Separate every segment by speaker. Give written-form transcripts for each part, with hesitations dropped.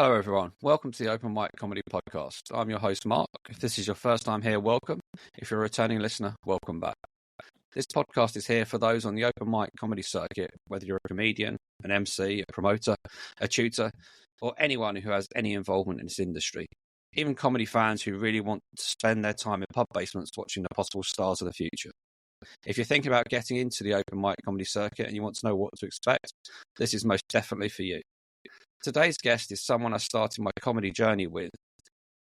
Speaker 1: Hello, everyone. Welcome to the Open Mic Comedy Podcast. I'm your host, Mark. If this is your first time here, welcome. If you're a returning listener, welcome back. This podcast is here for those on the open mic comedy circuit, whether you're a comedian, an MC, a promoter, a tutor, or anyone who has any involvement in this industry. Even comedy fans who really want to spend their time in pub basements watching the possible stars of the future. If you're thinking about getting into the open mic comedy circuit and you want to know what to expect, this is most definitely for you. Today's guest is someone I started my comedy journey with,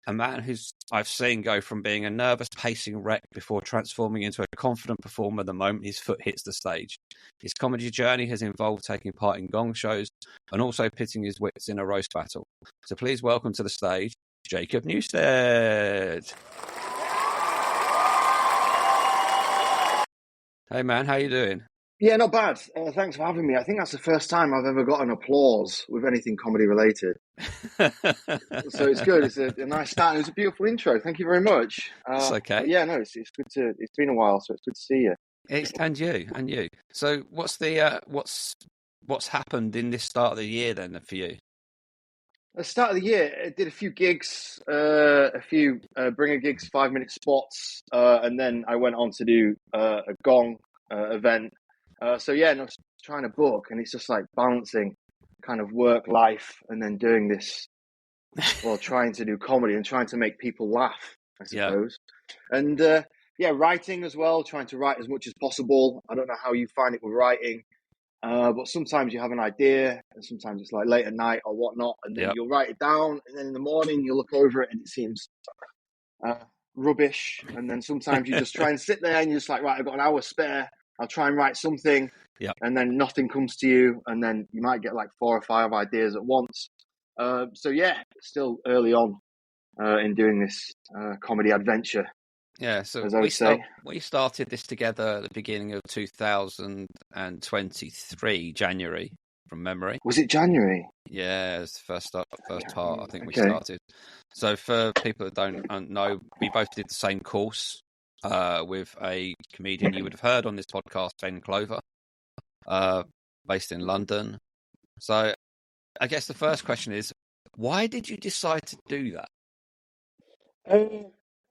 Speaker 1: a man who's I've seen go from being a nervous pacing wreck before transforming into a confident performer the moment his foot hits the stage. His comedy journey has involved taking part in gong shows and also pitting his wits in a roast battle. So please welcome to the stage, Jacob Newstead. Hey man, how you doing?
Speaker 2: Yeah, not bad. Thanks for having me. I think that's the first time I've ever got an applause with anything comedy related. So it's good. It's a nice start. It was a beautiful intro. Thank you very much.
Speaker 1: It's okay.
Speaker 2: Yeah, no, it's good to. It's been a while, so it's good to see you.
Speaker 1: And you. So what's happened in this start of the year then for you?
Speaker 2: At the start of the year, I did a few gigs, a few bringer gigs, 5-minute spots, and then I went on to do a gong event. So yeah, no, trying to book, and it's just like balancing kind of work life and then doing this, well, trying to do comedy and trying to make people laugh, I suppose. Yeah. And writing as well, trying to write as much as possible. I don't know how you find it with writing, but sometimes you have an idea and sometimes it's like late at night or whatnot, and then you'll write it down, and then in the morning you'll look over it and it seems rubbish. And then sometimes you just try and sit there and you're just like, right, I've got an hour spare. I'll try and write something, and then nothing comes to you, and then you might get like 4 or 5 ideas at once. So yeah, still early on in doing this comedy adventure.
Speaker 1: Yeah, so
Speaker 2: as I would say.
Speaker 1: We started this together at the beginning of 2023, January, from memory.
Speaker 2: Was it January?
Speaker 1: Yeah, it's the first part I think we started. So for people that don't know, we both did the same course. With a comedian you would have heard on this podcast, Ben Clover, based in London. So I guess the first question is, why did you decide to do that?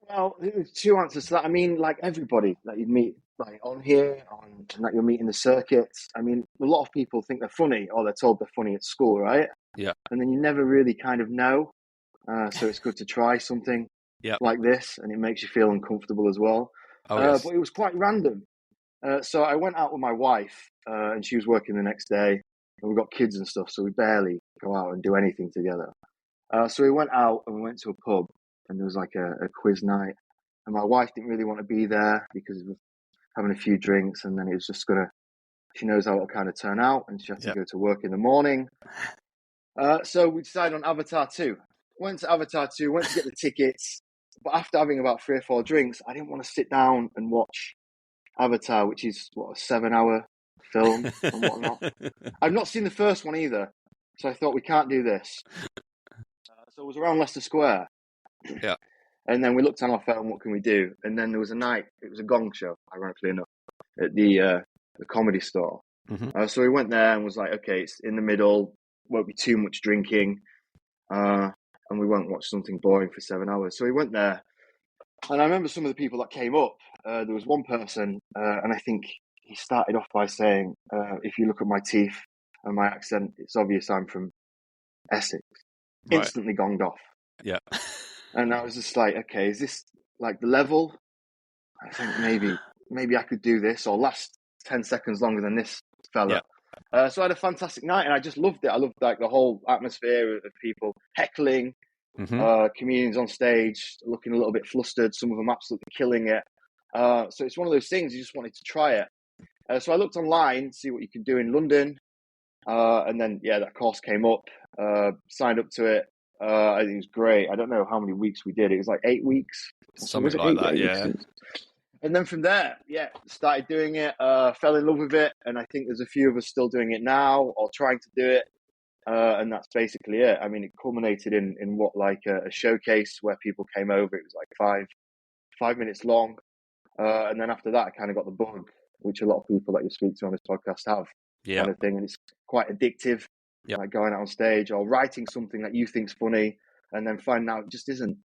Speaker 2: Well, there's 2 answers to that. I mean, like everybody that you'd meet like on here, and that you'll meet in the circuits. I mean, a lot of people think they're funny, or they're told they're funny at school, right?
Speaker 1: Yeah.
Speaker 2: And then you never really kind of know. So it's good to try something like this, and it makes you feel uncomfortable as well. But it was quite random. So I went out with my wife, and she was working the next day, and we've got kids and stuff, so we barely go out and do anything together. So we went out and we went to a pub, and there was like a quiz night, and my wife didn't really want to be there because of having a few drinks, and then it was just she knows how it'll kind of turn out, and she had to go to work in the morning. So we decided on Avatar 2. Went to Avatar 2, went to get the tickets. But after having about 3 or 4 drinks, I didn't want to sit down and watch Avatar, which is, a 7-hour film and whatnot. I've not seen the first one either, so I thought we can't do this. So it was around Leicester Square.
Speaker 1: Yeah.
Speaker 2: And then we looked on our phone, what can we do? And then there was a night, it was a gong show, ironically enough, at the comedy store.
Speaker 1: Mm-hmm.
Speaker 2: So we went there and was like, okay, it's in the middle, won't be too much drinking. And we won't watch something boring for 7 hours. So we went there, and I remember some of the people that came up. There was one person, and I think he started off by saying, if you look at my teeth and my accent, it's obvious I'm from Essex. Right. Instantly gonged off.
Speaker 1: Yeah.
Speaker 2: And I was just like, okay, is this like the level? I think maybe I could do this or last 10 seconds longer than this fella. Yeah. So I had a fantastic night, and I just loved it. I loved like the whole atmosphere of people heckling, comedians on stage looking a little bit flustered, some of them absolutely killing it. So it's one of those things, you just wanted to try it. So I looked online to see what you could do in London, and then that course came up, signed up to it. I think it was great. I don't know how many weeks we did. It was like 8 weeks.
Speaker 1: Something like that, yeah.
Speaker 2: And then from there, started doing it, fell in love with it. And I think there's a few of us still doing it now or trying to do it. And that's basically it. I mean, it culminated in what, like a showcase where people came over. It was like 5 minutes long. And then after that, I kind of got the bug, which a lot of people that you speak to on this podcast have, kind of thing. And it's quite addictive. like going out on stage or writing something that you think's funny and then finding out it just isn't,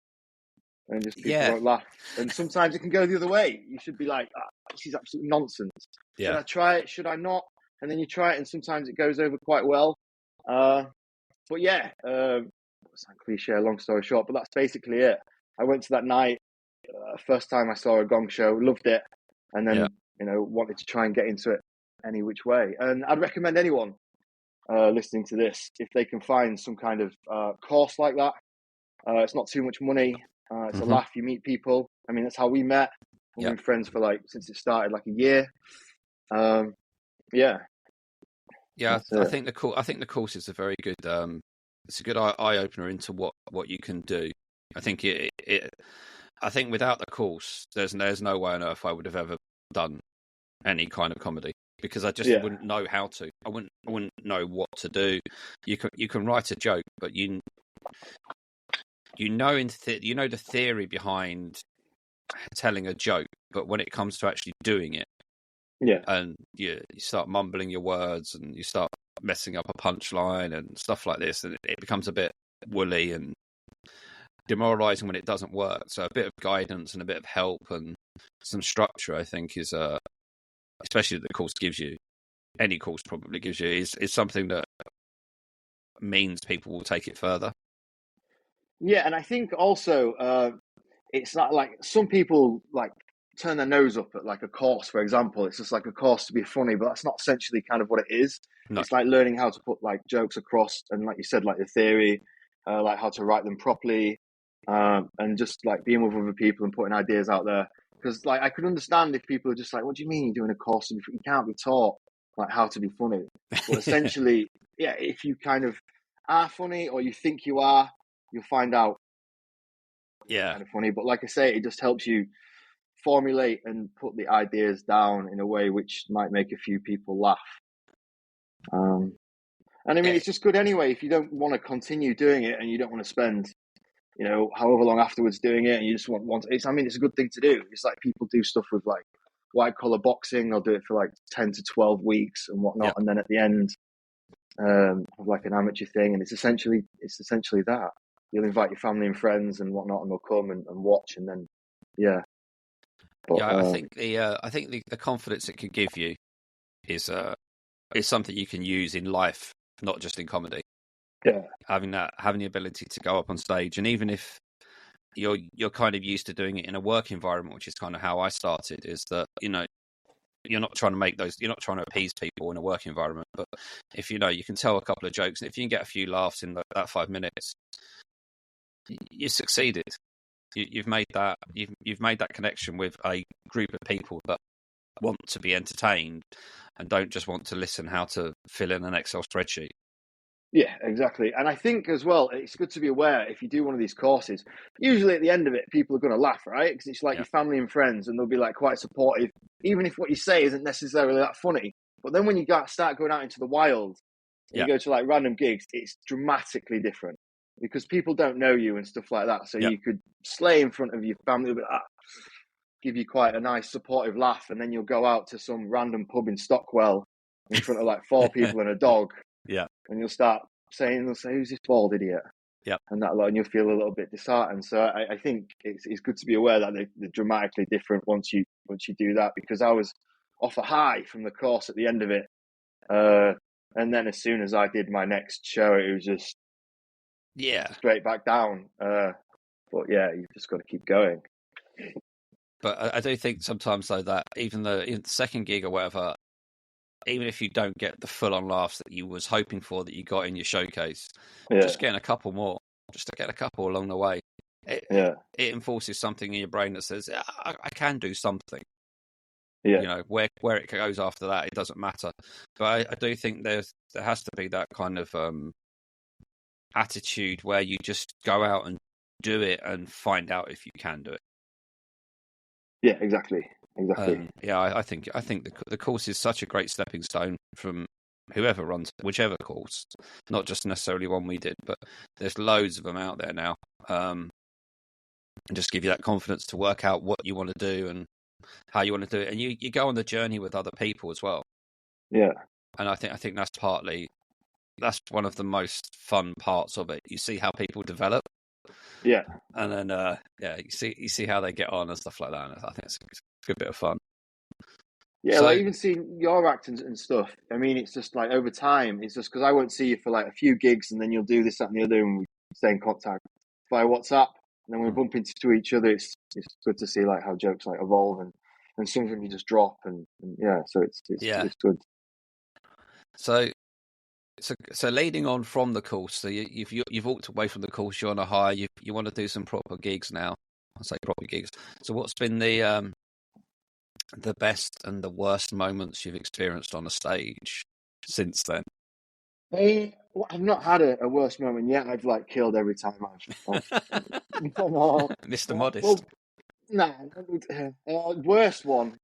Speaker 2: and just people won't laugh. And sometimes it can go the other way. You should be like, this is absolute nonsense. Should I try it? Should I not? And then you try it, and sometimes it goes over quite well. But yeah, it's like cliche, long story short, but that's basically it. I went to that night, first time I saw a gong show, loved it, and then wanted to try and get into it any which way. And I'd recommend anyone listening to this, if they can find some kind of course like that. It's not too much money. It's a laugh. You meet people. I mean, that's how we met. We've been friends for since it started, like a year.
Speaker 3: I think the course is a very good. It's a good eye opener into what you can do. I think I think without the course, there's no way on earth I would have ever done any kind of comedy, because I just wouldn't know how to. I wouldn't know what to do. You can write a joke, but you know the theory behind telling a joke, but when it comes to actually doing it, and you start mumbling your words and you start messing up a punchline and stuff like this, and it becomes a bit woolly and demoralizing when it doesn't work. So a bit of guidance and a bit of help and some structure, I think, is especially that the course gives you, any course probably gives you, is something that means people will take it further.
Speaker 2: Yeah, and I think also it's not like some people like turn their nose up at like a course, for example. It's just like a course to be funny, but that's not essentially kind of what it is. No. It's like learning how to put like jokes across, and like you said, like the theory, like how to write them properly, and just like being with other people and putting ideas out there. Because like I could understand if people are just like, what do you mean you're doing a course and you can't be taught like how to be funny? But essentially, if you kind of are funny or you think you are, you'll find out kind of funny. But like I say, it just helps you formulate and put the ideas down in a way which might make a few people laugh. And I mean, it's just good anyway if you don't want to continue doing it and you don't want to spend, however long afterwards doing it, and you just want it's a good thing to do. It's like people do stuff with like white collar boxing. They'll do it for like 10 to 12 weeks and whatnot, and then at the end have like an amateur thing, and it's essentially that. You'll invite your family and friends and whatnot, and they'll come and watch, and then But,
Speaker 3: I think the confidence it can give you is something you can use in life, not just in comedy.
Speaker 2: Yeah,
Speaker 3: having the ability to go up on stage, and even if you're kind of used to doing it in a work environment, which is kind of how I started, is that you're not trying to appease people in a work environment, but if you can tell a couple of jokes, and if you can get a few laughs in that 5 minutes, you succeeded. You've made that connection with a group of people that want to be entertained and don't just want to listen how to fill in an Excel spreadsheet.
Speaker 2: Yeah, exactly. And I think as well, it's good to be aware if you do one of these courses, usually at the end of it, people are going to laugh, right? Because it's like your family and friends, and they'll be like quite supportive, even if what you say isn't necessarily that funny. But then when you start going out into the wild, and you go to like random gigs, it's dramatically different because people don't know you and stuff like that. So you could slay in front of your family, give you quite a nice supportive laugh, and then you'll go out to some random pub in Stockwell in front of like 4 people and a dog.
Speaker 3: Yeah.
Speaker 2: And you'll start saying, who's this bald idiot?
Speaker 3: Yeah.
Speaker 2: And and you'll feel a little bit disheartened. So I think it's good to be aware that they're dramatically different once you do that, because I was off a high from the course at the end of it. And then as soon as I did my next show, it was just straight back down. But you've just got to keep going.
Speaker 3: But I do think sometimes though that even the second gig or whatever, even if you don't get the full-on laughs that you was hoping for that you got in your showcase, just getting a couple more, just to get a couple along the way, it enforces something in your brain that says, I can do something.
Speaker 2: Yeah.
Speaker 3: Where it goes after that, it doesn't matter. But I do think there has to be that kind of attitude where you just go out and do it and find out if you can do it.
Speaker 2: Yeah, exactly.
Speaker 3: I think the course is such a great stepping stone from whoever runs whichever course, not just necessarily one we did, but there's loads of them out there now, and just give you that confidence to work out what you want to do and how you want to do it, and you go on the journey with other people as well.
Speaker 2: Yeah,
Speaker 3: and I think that's partly that's one of the most fun parts of it. You see how people develop.
Speaker 2: Yeah.
Speaker 3: And then you see how they get on and stuff like that. And I think it's a good bit of fun.
Speaker 2: Yeah, like even seeing your act and stuff. I mean, it's just like over time, it's just because I won't see you for like a few gigs and then you'll do this, that, and the other, and we stay in contact via WhatsApp. And then we bump into each other. It's good to see like how jokes like evolve and some of them you just drop and yeah, so it's good.
Speaker 3: So leading on from the course, so you've walked away from the course. You're on a high. You want to do some proper gigs now. I say proper gigs. So what's been the best and the worst moments you've experienced on a stage since then?
Speaker 2: I've not had a worse moment yet. I've like killed every time I've
Speaker 3: Mr. Modest.
Speaker 2: Worst one.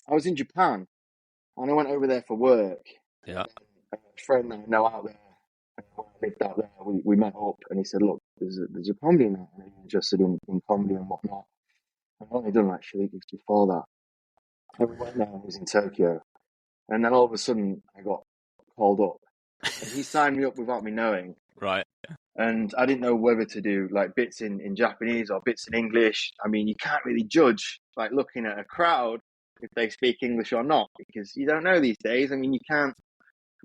Speaker 2: I was in Japan and I went over there for work.
Speaker 3: Yeah.
Speaker 2: A friend that I know out there, when I lived out there, we met up and he said, "Look, there's a comedy night. I'm interested in comedy and whatnot." I've only done like 3 gigs before that. And we went there, I was in Tokyo. And then all of a sudden, I got called up. And he signed me up without me knowing.
Speaker 3: Right.
Speaker 2: And I didn't know whether to do like bits in Japanese or bits in English. I mean, you can't really judge like looking at a crowd if they speak English or not, because you don't know these days. I mean, you can't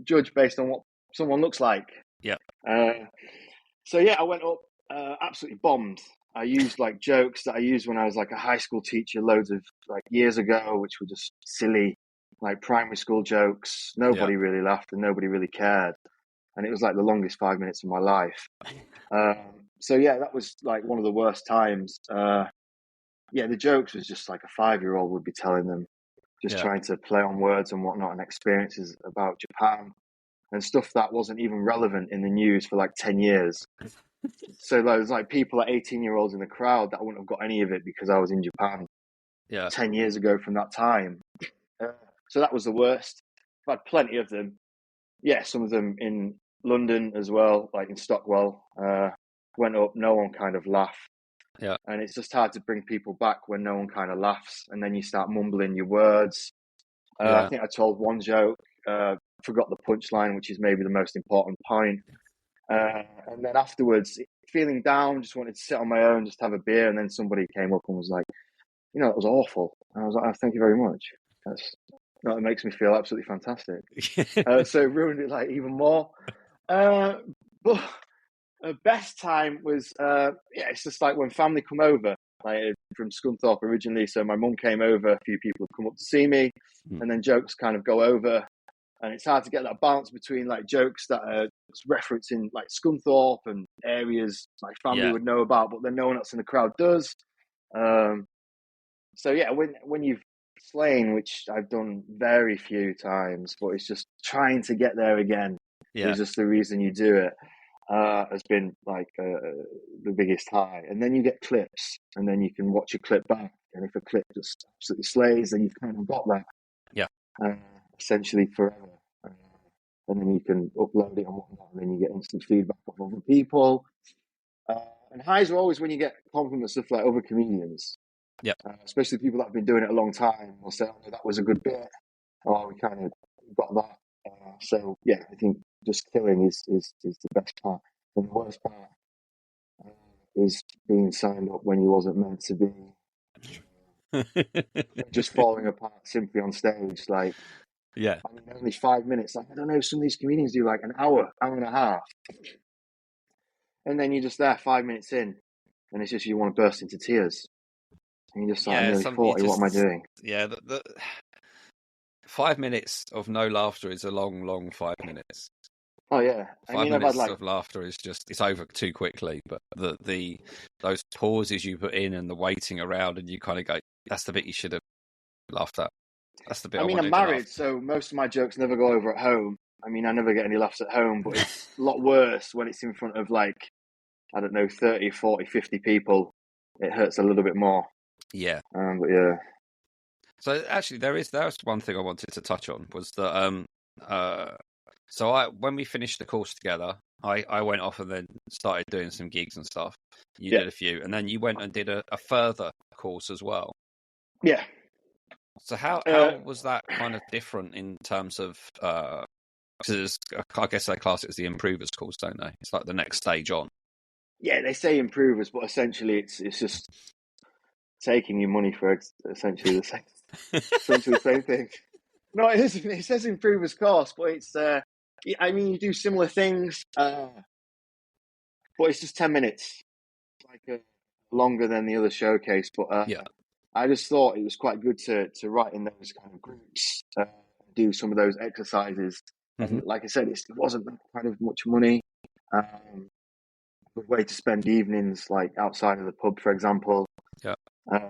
Speaker 2: judge based on what someone looks like.
Speaker 3: Yeah.
Speaker 2: So yeah, I went up, absolutely bombed. I used like jokes that I used when I was like a high school teacher loads of like years ago, which were just silly, like primary school jokes. Nobody really laughed and nobody really cared. And it was like the longest 5 minutes of my life. So yeah, that was like one of the worst times. The jokes was just like a 5-year-old would be telling them, just trying to play on words and whatnot and experiences about Japan and stuff that wasn't even relevant in the news for like 10 years. So there's like people like 18-year-olds in the crowd that wouldn't have got any of it because I was in Japan 10 years ago from that time. So that was the worst. I've had plenty of them. Yeah, some of them in London as well, like in Stockwell. Went up, no one kind of laughed.
Speaker 3: Yeah.
Speaker 2: And it's just hard to bring people back when no one kind of laughs. And then you start mumbling your words. I think I told one joke, forgot the punchline, which is maybe the most important point. And then afterwards, feeling down, just wanted to sit on my own, just have a beer. And then somebody came up and was like, "You know, it was awful." And I was like, "Oh, thank you very much. That makes me feel absolutely fantastic." So it ruined it like even more. But the best time was, it's just like when family come over, like from Scunthorpe originally. So my mum came over, a few people have come up to see me, and then jokes kind of go over. And it's hard to get that balance between like jokes that are referencing like Scunthorpe and areas my family would know about, but then no one else in the crowd does. So yeah, when you've slain, which I've done very few times, but it's just trying to get there again is just the reason you do it, has been like the biggest high. And then you get clips, and then you can watch a clip back, and if a clip just absolutely slays, then you've kind of got that. Essentially forever. And then you can upload it and whatnot, and then you get instant feedback from other people. And highs are always when you get compliments of like other comedians. Especially people that have been doing it a long time will say, "Oh, that was a good bit," or "We kind of got that." So yeah, I think just killing is the best part. And the worst part is being signed up when you wasn't meant to be. Just falling apart simply on stage, like. I mean, only 5 minutes. Like, I don't know, some of these comedians do like an hour and a half. And then you're just there 5 minutes in, and it's just you want to burst into tears. And you're just like, I'm nearly 40, what am I doing?
Speaker 3: Yeah, the 5 minutes of no laughter is a long, long 5 minutes.
Speaker 2: Oh, yeah.
Speaker 3: 5 minutes of laughter is just, it's over too quickly. But those pauses you put in and the waiting around, and you kind of go, that's the bit you should have laughed at. That's the bit I'm
Speaker 2: married, so most of my jokes never go over at home. I mean, I never get any laughs at home, but it's a lot worse when it's in front of like, I don't know, 30, 40, 50 people. It hurts a little bit more.
Speaker 3: Yeah.
Speaker 2: But yeah.
Speaker 3: So actually, there's one thing I wanted to touch on was that when we finished the course together, I went off and then started doing some gigs and stuff. You did a few, and then you went and did a further course as well.
Speaker 2: Yeah.
Speaker 3: So how was that kind of different in terms of Because I guess they class it as the improvers course, don't they? It's like the next stage on.
Speaker 2: Yeah, they say improvers, but essentially it's just taking your money for essentially the same, essentially the same thing. No, it isn't. It says improvers course, but it's I mean, you do similar things, but it's just 10 minutes, like longer than the other showcase. But I just thought it was quite good to write in those kind of groups, do some of those exercises. And like I said, it wasn't kind of much money. Good way to spend evenings, like outside of the pub, for example.
Speaker 3: Yeah.
Speaker 2: Work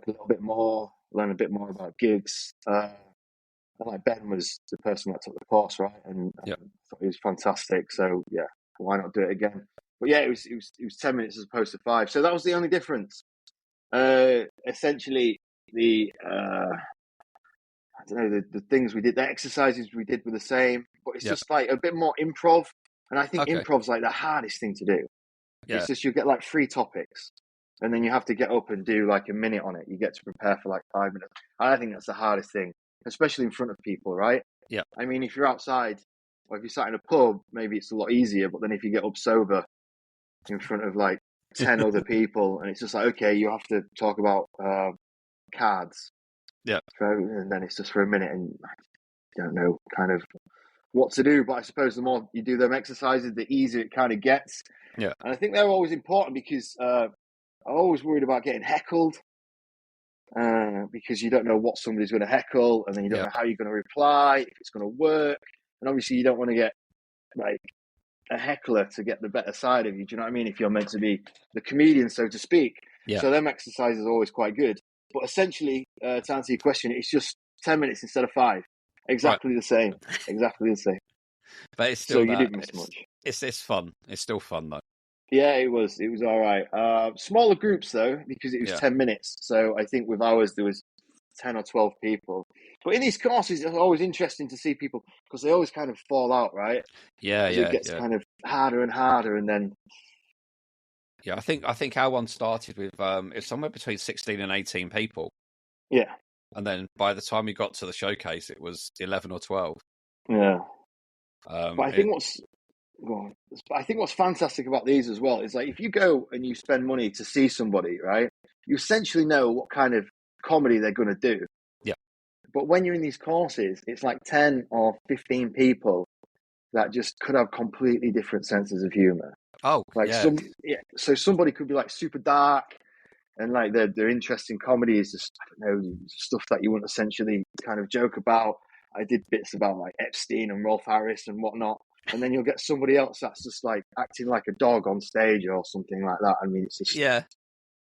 Speaker 2: a little bit more, learn a bit more about gigs. And like Ben was the person that took the course, right? And I thought he was fantastic. So yeah, why not do it again? But yeah, it was 10 minutes as opposed to 5. So that was the only difference. Essentially, I don't know, the things we did, the exercises we did were the same, but it's just like a bit more improv. And I think improv's like the hardest thing to do. Yeah. It's just you get like 3 topics and then you have to get up and do like a minute on it. You get to prepare for like 5 minutes. I think that's the hardest thing, especially in front of people, right?
Speaker 3: Yeah.
Speaker 2: I mean, if you're outside or if you're sat in a pub, maybe it's a lot easier. But then if you get up sober in front of like 10 other people and it's just like, okay, you have to talk about cards.
Speaker 3: Yeah.
Speaker 2: And then it's just for a minute and I don't know kind of what to do. But I suppose the more you do them exercises, the easier it kind of gets.
Speaker 3: Yeah.
Speaker 2: And I think they're always important because I'm always worried about getting heckled because you don't know what somebody's going to heckle and then you don't know how you're going to reply, if it's going to work. And obviously you don't want to get like a heckler to get the better side of you. Do you know what I mean? If you're meant to be the comedian, so to speak.
Speaker 3: Yeah.
Speaker 2: So them exercises are always quite good. But essentially, to answer your question, it's just 10 minutes instead of 5. Exactly the same. Exactly the same.
Speaker 3: But it's still
Speaker 2: so you didn't miss much.
Speaker 3: It's fun. It's still fun though.
Speaker 2: Yeah, it was all right. Smaller groups though, because it was 10 minutes. So I think with ours there was 10 or 12 people. But in these courses, it's always interesting to see people because they always kind of fall out, right?
Speaker 3: Yeah,
Speaker 2: It gets kind of harder and harder, and then.
Speaker 3: Yeah, I think our one started with it's somewhere between 16 and 18 people.
Speaker 2: Yeah.
Speaker 3: And then by the time we got to the showcase, it was 11 or 12.
Speaker 2: Yeah. But I think what's fantastic about these as well is like if you go and you spend money to see somebody, right? You essentially know what kind of comedy they're going to do.
Speaker 3: Yeah.
Speaker 2: But when you're in these courses, it's like 10 or 15 people that just could have completely different senses of humor.
Speaker 3: Oh,
Speaker 2: like so somebody could be like super dark and like their interest in comedy is just, I don't know, stuff that you wouldn't essentially kind of joke about. I did bits about like Epstein and Rolf Harris and whatnot. And then you'll get somebody else that's just like acting like a dog on stage or something like that. I mean, it's just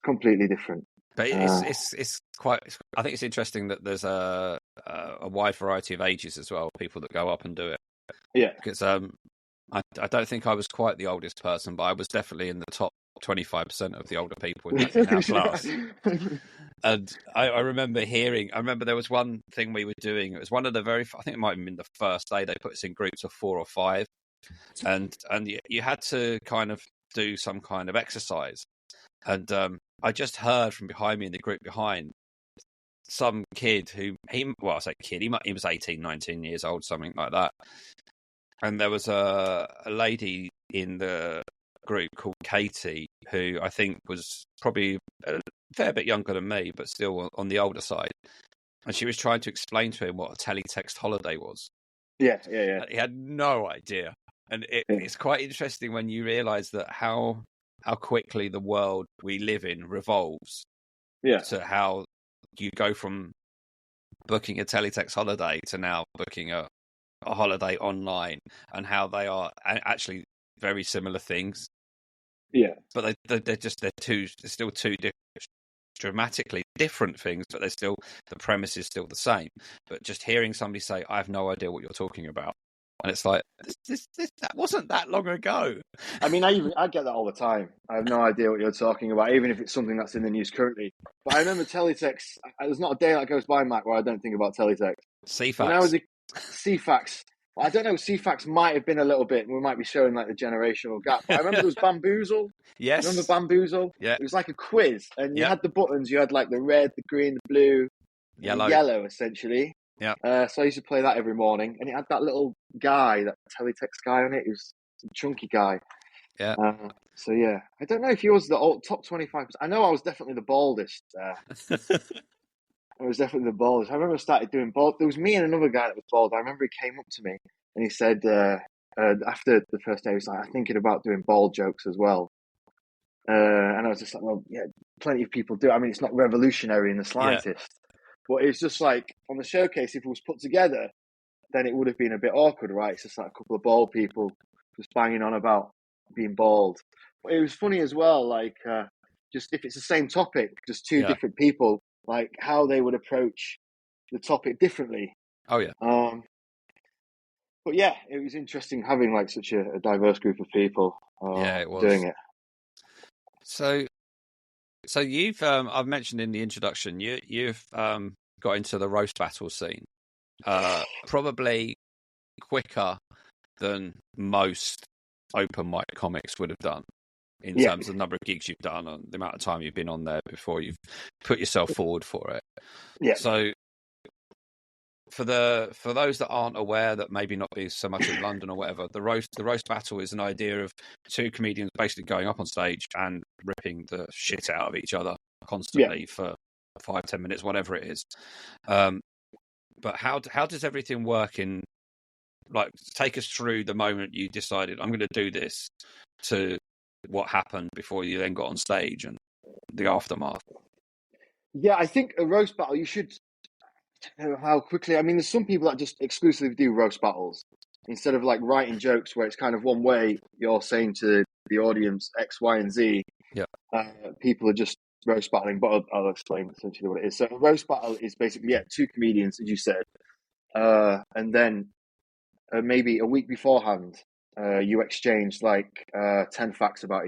Speaker 2: completely different.
Speaker 3: But it's quite. I think it's interesting that there's a wide variety of ages as well. People that go up and do it.
Speaker 2: Yeah.
Speaker 3: Because I don't think I was quite the oldest person, but I was definitely in the top 25% of the older people in our class. And I remember there was one thing we were doing. It was one of the I think it might have been the first day they put us in groups of 4 or 5. And you had to kind of do some kind of exercise. And I just heard from behind me in the group behind some kid he was 18, 19 years old, something like that. And there was a lady in the group called Katie, who I think was probably a fair bit younger than me, but still on the older side. And she was trying to explain to him what a teletext holiday was.
Speaker 2: Yeah.
Speaker 3: He had no idea. And it's quite interesting when you realise that how quickly the world we live in revolves.
Speaker 2: Yeah.
Speaker 3: To how you go from booking a teletext holiday to now booking a holiday online, and how they are actually very similar things.
Speaker 2: Yeah,
Speaker 3: but they're still two dramatically different things, but the premise is still the same. But just hearing somebody say, "I have no idea what you're talking about," and it's like that wasn't that long ago.
Speaker 2: I mean, I get that all the time. I have no idea what you're talking about, even if it's something that's in the news currently. But I remember teletext. There's not a day that goes by, Mac, where I don't think about teletext.
Speaker 3: CFAX.
Speaker 2: When I was CFAX. I don't know. CFAX might have been a little bit. We might be showing like the generational gap. But I remember there was Bamboozle.
Speaker 3: Yes.
Speaker 2: Remember Bamboozle?
Speaker 3: Yeah.
Speaker 2: It was like a quiz, and you had the buttons. You had like the red, the green, the blue,
Speaker 3: yellow,
Speaker 2: the yellow essentially.
Speaker 3: Yeah.
Speaker 2: So I used to play that every morning, and it had that little guy, that teletext guy on it. He was a chunky guy.
Speaker 3: Yeah.
Speaker 2: So yeah, I don't know if he was the top 25%. I know I was definitely the baldest. I was definitely the baldest. I remember I started doing bald. There was me and another guy that was bald. I remember he came up to me and he said, after the first day, he was like, "I'm thinking about doing bald jokes as well." And I was just like, "Well, yeah, plenty of people do. I mean, it's not revolutionary in the slightest." But it's just like on the showcase, if it was put together, then it would have been a bit awkward, right? It's just like a couple of bald people just banging on about being bald. But it was funny as well, like just if it's the same topic, just two different people, like how they would approach the topic differently.
Speaker 3: Oh yeah.
Speaker 2: But yeah, it was interesting having like such a diverse group of people
Speaker 3: it was.
Speaker 2: doing it.
Speaker 3: So you've I've mentioned in the introduction you've got into the roast battle scene probably quicker than most open mic comics would have done in terms of the number of gigs you've done and the amount of time you've been on there before you've put yourself forward for it.
Speaker 2: Yeah.
Speaker 3: So for those that aren't aware, that maybe not be so much in London or whatever, the roast battle is an idea of two comedians basically going up on stage and ripping the shit out of each other constantly for 5-10 minutes, whatever it is. But how does everything work in, like, take us through the moment you decided I'm going to do this to what happened before you then got on stage and the aftermath?
Speaker 2: Yeah, I think a roast battle, you should know how quickly. I mean, there's some people that just exclusively do roast battles instead of like writing jokes where it's kind of one way. You're saying to the audience X, Y, and Z.
Speaker 3: Yeah.
Speaker 2: People are just roast battling, but I'll explain essentially what it is. So a roast battle is basically two comedians, as you said, and then maybe a week beforehand, you exchange like 10 facts about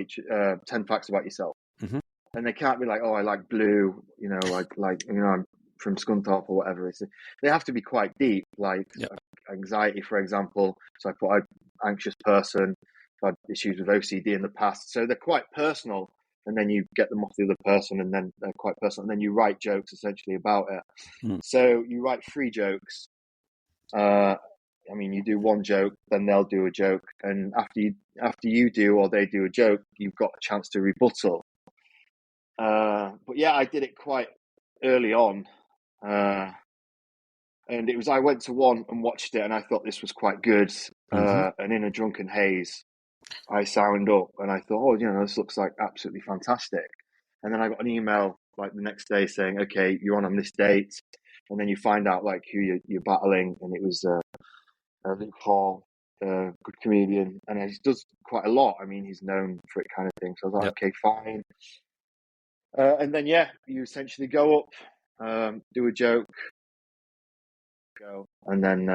Speaker 2: 10 facts about yourself.
Speaker 3: Mm-hmm.
Speaker 2: And they can't be like, oh, I like blue, I'm from Scunthorpe or whatever. They have to be quite deep, like anxiety, for example. So I put anxious person, I've had issues with OCD in the past. So they're quite personal. And then you get them off the other person, and then they're quite personal. And then you write jokes essentially about it. Mm. So you write 3 jokes. I mean, you do one joke, then they'll do a joke. And after you do or they do a joke, you've got a chance to rebuttal. But yeah, I did it quite early on. And it was, I went to one and watched it and I thought this was quite good. Mm-hmm. And in a drunken haze, I signed up and I thought, this looks like absolutely fantastic. And then I got an email like the next day saying, okay, you're on this date. And then you find out like who you're battling. And it was Luke Hall, good comedian. And he does quite a lot. I mean, he's known for it kind of thing. So I was like, okay, fine. And then, you essentially go up, do a joke, go, and then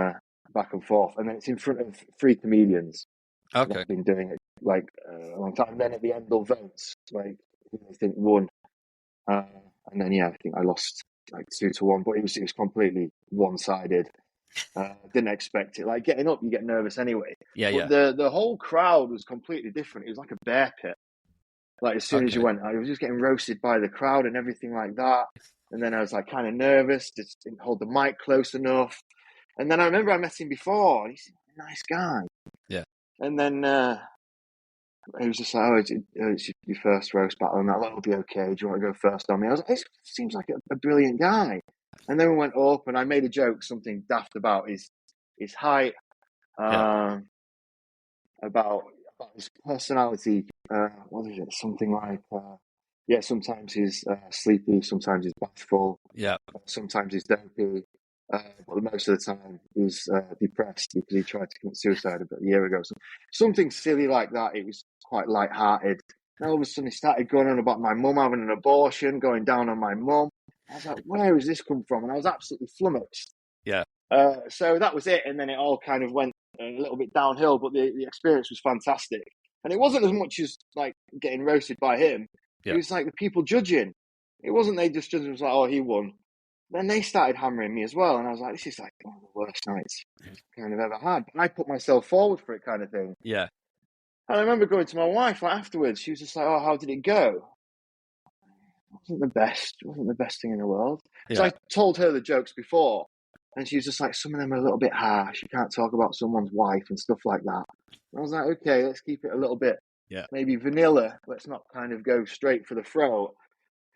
Speaker 2: back and forth. And then it's in front of 3 comedians.
Speaker 3: Okay.
Speaker 2: I've been doing it like a long time. And then at the end, they'll vote, like, who they think won. And then, I think I lost like 2-1, but it was completely one-sided. Didn't expect it. Like, getting up, you get nervous anyway. But the whole crowd was completely different. It was like a bear pit. Like, as soon as you went, I was just getting roasted by the crowd and everything like that. And then I was like kind of nervous, just didn't hold the mic close enough. And then I remember I met him before, and he's a nice guy.
Speaker 3: Yeah.
Speaker 2: And then he was just like, it's your first roast battle, and that'll be okay. Do you want to go first on me? I was like, this seems like a brilliant guy. And then we went up, and I made a joke, something daft about his height, about his personality. What is it? Something like, sometimes he's sleepy, sometimes he's bashful, sometimes he's dopey. But most of the time he's depressed because he tried to commit suicide about a year ago. So something silly like that. It was quite light-hearted. And all of a sudden he started going on about my mum having an abortion, going down on my mum. I was like, where has this come from? And I was absolutely flummoxed.
Speaker 3: Yeah.
Speaker 2: So that was it. And then it all kind of went a little bit downhill, but the experience was fantastic. And it wasn't as much as like getting roasted by him. It was like the people judging. It wasn't they just judging. It was like, oh, he won. Then they started hammering me as well. And I was like, this is like one of the worst nights I've kind of ever had. And I put myself forward for it kind of thing.
Speaker 3: Yeah.
Speaker 2: And I remember going to my wife like afterwards. She was just like, oh, how did it go? It wasn't the best thing in the world. So I told her the jokes before. And she was just like, some of them are a little bit harsh. You can't talk about someone's wife and stuff like that. And I was like, okay, let's keep it a little bbit, maybe vanilla. Let's not kind of go straight for the throat.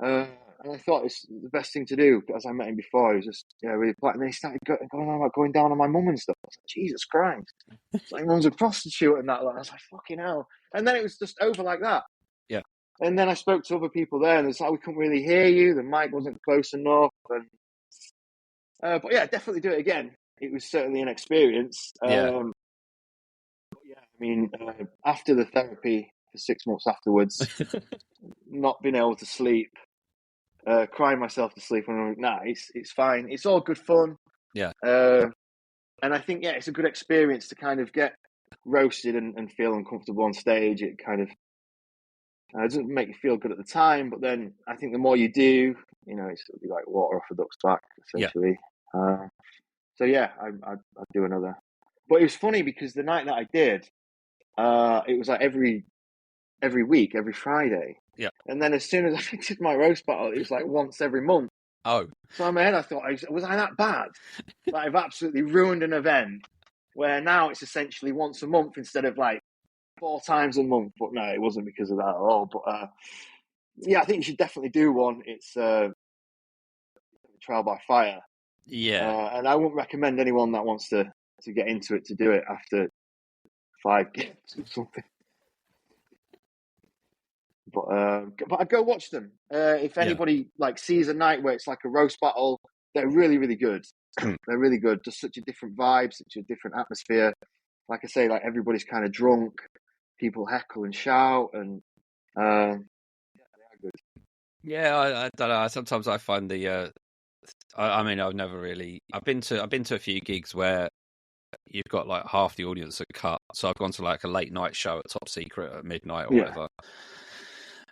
Speaker 2: And I thought it's the best thing to do. As I met him before, he was just really polite. And then he started going on about going down on my mum and stuff. I was like, Jesus Christ. It's like, mum's a prostitute and that. I was like, fucking hell. And then it was just over like that.
Speaker 3: Yeah.
Speaker 2: And then I spoke to other people there, and it's like, we couldn't really hear you. The mic wasn't close enough. And but yeah, definitely do it again. It was certainly an experience. I mean, after the therapy for 6 months afterwards, not being able to sleep, crying myself to sleep, and I'm like, nah, it's fine. It's all good fun.
Speaker 3: Yeah.
Speaker 2: And I think, it's a good experience to kind of get roasted and feel uncomfortable on stage. It kind of doesn't make you feel good at the time, but then I think the more you do, it's sort of like water off a duck's back, essentially. Yeah. So I'd do another. But it was funny because the night that I did, it was like every week, every Friday.
Speaker 3: Yeah.
Speaker 2: And then as soon as I did my roast battle, it was like once every month.
Speaker 3: Oh.
Speaker 2: So in my head, I thought, was I that bad? That I've absolutely ruined an event where now it's essentially once a month instead of like 4 times a month. But no, it wasn't because of that at all. But I think you should definitely do one. It's trial by fire.
Speaker 3: Yeah.
Speaker 2: And I wouldn't recommend anyone that wants to get into it to do it after 5 games or something. But I'd go watch them. If anybody sees a night where it's like a roast battle, they're really, really good. They're really good. Just such a different vibe, such a different atmosphere. Like I say, like everybody's kind of drunk. People heckle and shout, and they are good.
Speaker 3: Yeah, I don't know. Sometimes I find the. I mean, I've never really. I've been to a few gigs where you've got like half the audience are cut. So I've gone to like a late night show at Top Secret at midnight or whatever.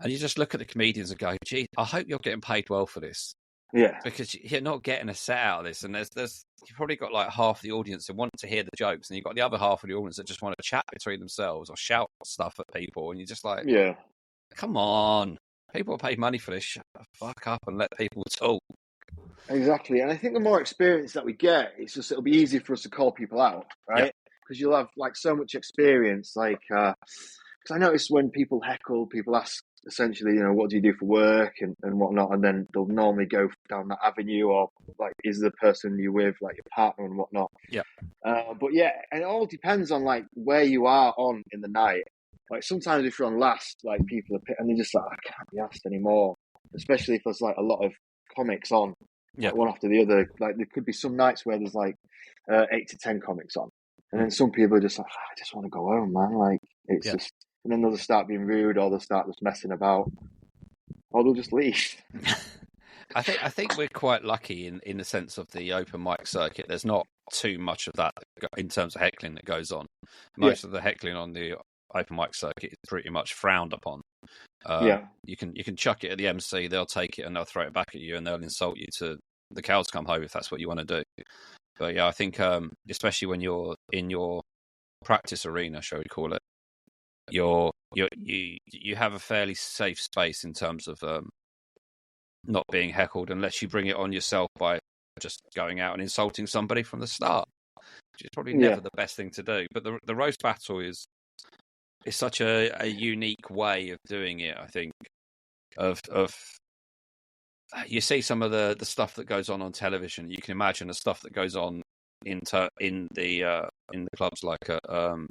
Speaker 3: And you just look at the comedians and go, gee, I hope you're getting paid well for this.
Speaker 2: Yeah.
Speaker 3: Because you're not getting a set out of this. And there's you've probably got like half the audience that want to hear the jokes, and you've got the other half of the audience that just want to chat between themselves or shout stuff at people. And you're just like, come on. People are paid money for this. Shut the fuck up and let people talk.
Speaker 2: Exactly. And I think the more experience that we get, it'll be easy for us to call people out, right? Because you'll have like so much experience. Like, because I notice when people heckle, people ask essentially, what do you do for work and whatnot, and then they'll normally go down that avenue, or like, is the person you're with like your partner and whatnot. But and it all depends on like where you are on in the night. Like sometimes if you're on last, like people are and they're just like, I can't be asked anymore, especially if there's like a lot of comics on, like one after the other. Like there could be some nights where there's like 8 to 10 comics on, and then some people are just like, I just want to go home, man. Like it's just. And then they'll just start being rude, or they'll start just messing about, or they'll just leave.
Speaker 3: I think we're quite lucky in the sense of the open mic circuit. There's not too much of that in terms of heckling that goes on. Most of the heckling on the open mic circuit is pretty much frowned upon. You can chuck it at the MC, they'll take it and they'll throw it back at you, and they'll insult you to the cows come home if that's what you want to do. But I think especially when you're in your practice arena, shall we call it, you have a fairly safe space in terms of not being heckled unless you bring it on yourself by just going out and insulting somebody from the start, which is probably never the best thing to do. But the roast battle is such a unique way of doing it. I think of you see some of the stuff that goes on television. You can imagine the stuff that goes on in the clubs like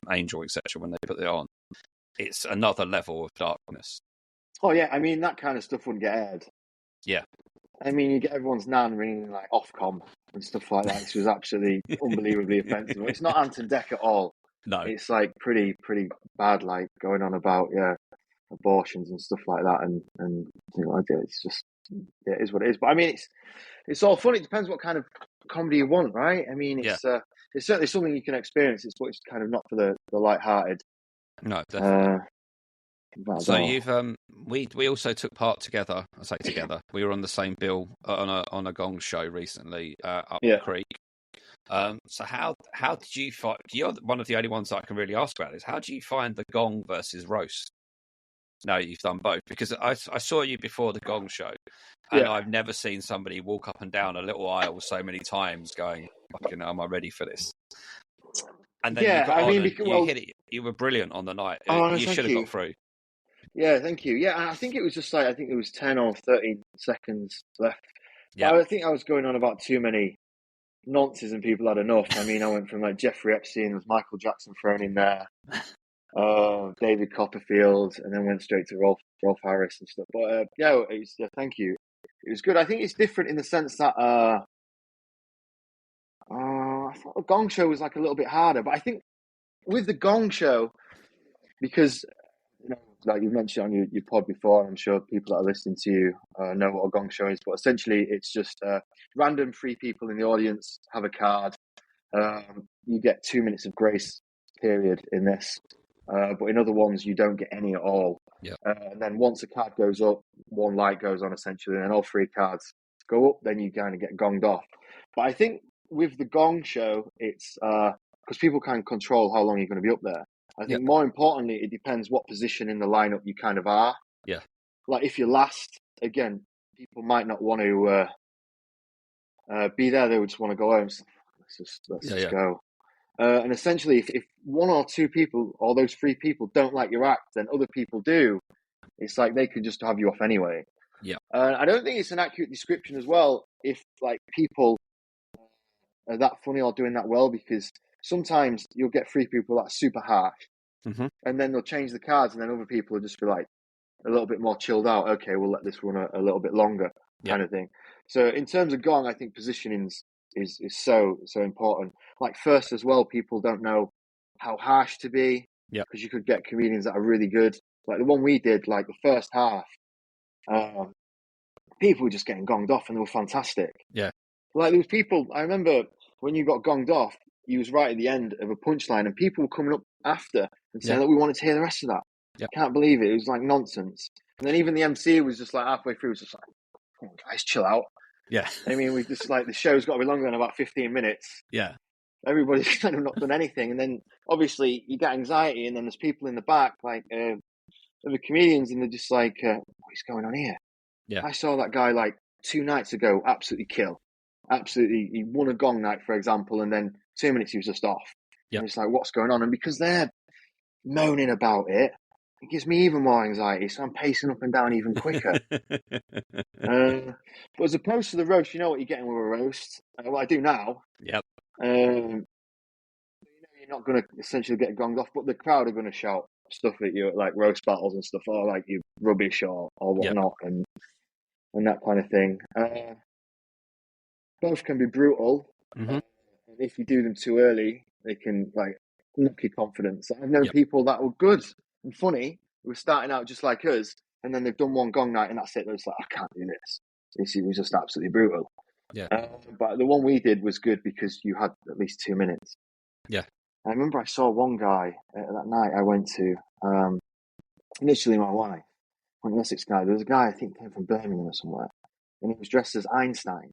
Speaker 3: Angel, etc. when they put it on. It's another level of darkness.
Speaker 2: Oh yeah, I mean that kind of stuff wouldn't get aired.
Speaker 3: Yeah,
Speaker 2: I mean you get everyone's nan ringing like Ofcom and stuff like that. This was absolutely unbelievably offensive. It's not Ant and Dec at all.
Speaker 3: No,
Speaker 2: it's like pretty bad, like going on about abortions and stuff like that, and it's just it is what it is. But I mean it's all fun. It depends what kind of comedy you want, right? I mean it's certainly something you can experience. It's kind of not for the light-hearted.
Speaker 3: No, definitely. So
Speaker 2: you've
Speaker 3: we also took part together. I say together. We were on the same bill on a gong show recently up the creek. So how did you find? You're one of the only ones that I can really ask about this. How do you find the gong versus roast? now you've done both, because I saw you before the Gong show, and I've never seen somebody walk up and down a little aisle so many times going, fucking, am I ready for this? And then you got on and you hit it. You were brilliant on the night. You should have got through.
Speaker 2: Yeah, thank you. Yeah, I think it was just like, I think it was 10 or 13 seconds left.
Speaker 3: Yeah.
Speaker 2: I think I was going on about too many nonces and people had enough. I mean, I went from like Jeffrey Epstein, with Michael Jackson thrown in there, David Copperfield, and then went straight to Rolf Harris and stuff. But thank you. It was good. I think it's different in the sense that I thought the Gong show was like a little bit harder, but I think with the Gong show, because like you mentioned on your pod before, I'm sure people that are listening to you know what a Gong show is, but essentially it's just random 3 people in the audience have a card. You get 2 minutes of grace period in this, but in other ones you don't get any at all.
Speaker 3: Yeah.
Speaker 2: And then once a card goes up, 1 light goes on essentially, and then all 3 cards go up, then you kind of get gonged off. But I think with the Gong show, it's because people can control how long you're going to be up there. I think more importantly, it depends what position in the lineup you kind of are.
Speaker 3: Yeah.
Speaker 2: Like if you're last, again, people might not want to be there. They would just want to go home. So let's just go. And essentially, if 1 or 2 people, or those 3 people, don't like your act, then other people do. It's like they could just have you off anyway.
Speaker 3: Yeah.
Speaker 2: I don't think it's an accurate description as well if like people are that funny or doing that well, because sometimes you'll get 3 people that are super harsh, and then they'll change the cards, and then other people will just be like a little bit more chilled out. Okay, we'll let this run a little bit longer, kind of thing. So in terms of Gong, I think positioning is so important. Like first as well, people don't know how harsh to be, because you could get comedians that are really good. Like the one we did, like the first half, people were just getting gonged off, and they were fantastic.
Speaker 3: Yeah.
Speaker 2: Like there was people, I remember when you got gonged off, you was right at the end of a punchline, and people were coming up after and saying that we wanted to hear the rest of that. Can't believe it. It was like nonsense. And then even the MC was just like halfway through, was just like, come on guys, chill out.
Speaker 3: Yeah.
Speaker 2: I mean, we just like, the show's got to be longer than about 15 minutes.
Speaker 3: Yeah.
Speaker 2: Everybody's kind of not done anything. And then obviously you get anxiety, and then there's people in the back, like the comedians, and they're just like, what is going on here?
Speaker 3: Yeah.
Speaker 2: I saw that guy like 2 nights ago absolutely kill. Absolutely. He won a Gong night, for example, and then 2 minutes he was just off. Yeah. And it's like, what's going on? And because they're moaning about it, it gives me even more anxiety. So I'm pacing up and down even quicker. But as opposed to the roast, you know what you're getting with a roast. What I do now.
Speaker 3: Yep.
Speaker 2: You're not going to essentially get gonged off, but the crowd are going to shout stuff at you at like roast battles and stuff, or like you rubbish or whatnot, and that kind of thing. Both can be brutal. And if you do them too early, they can like knock your confidence. I've known people that were good and funny, who were starting out just like us, and then they've done one Gong night and that's it. They're just like, I can't do this. It was just absolutely brutal.
Speaker 3: Yeah.
Speaker 2: But the one we did was good because you had at least 2 minutes.
Speaker 3: Yeah.
Speaker 2: I remember I saw one guy that night I went to, initially my wife, went to Essex guy. There was a guy, I think came from Birmingham or somewhere, and he was dressed as Einstein.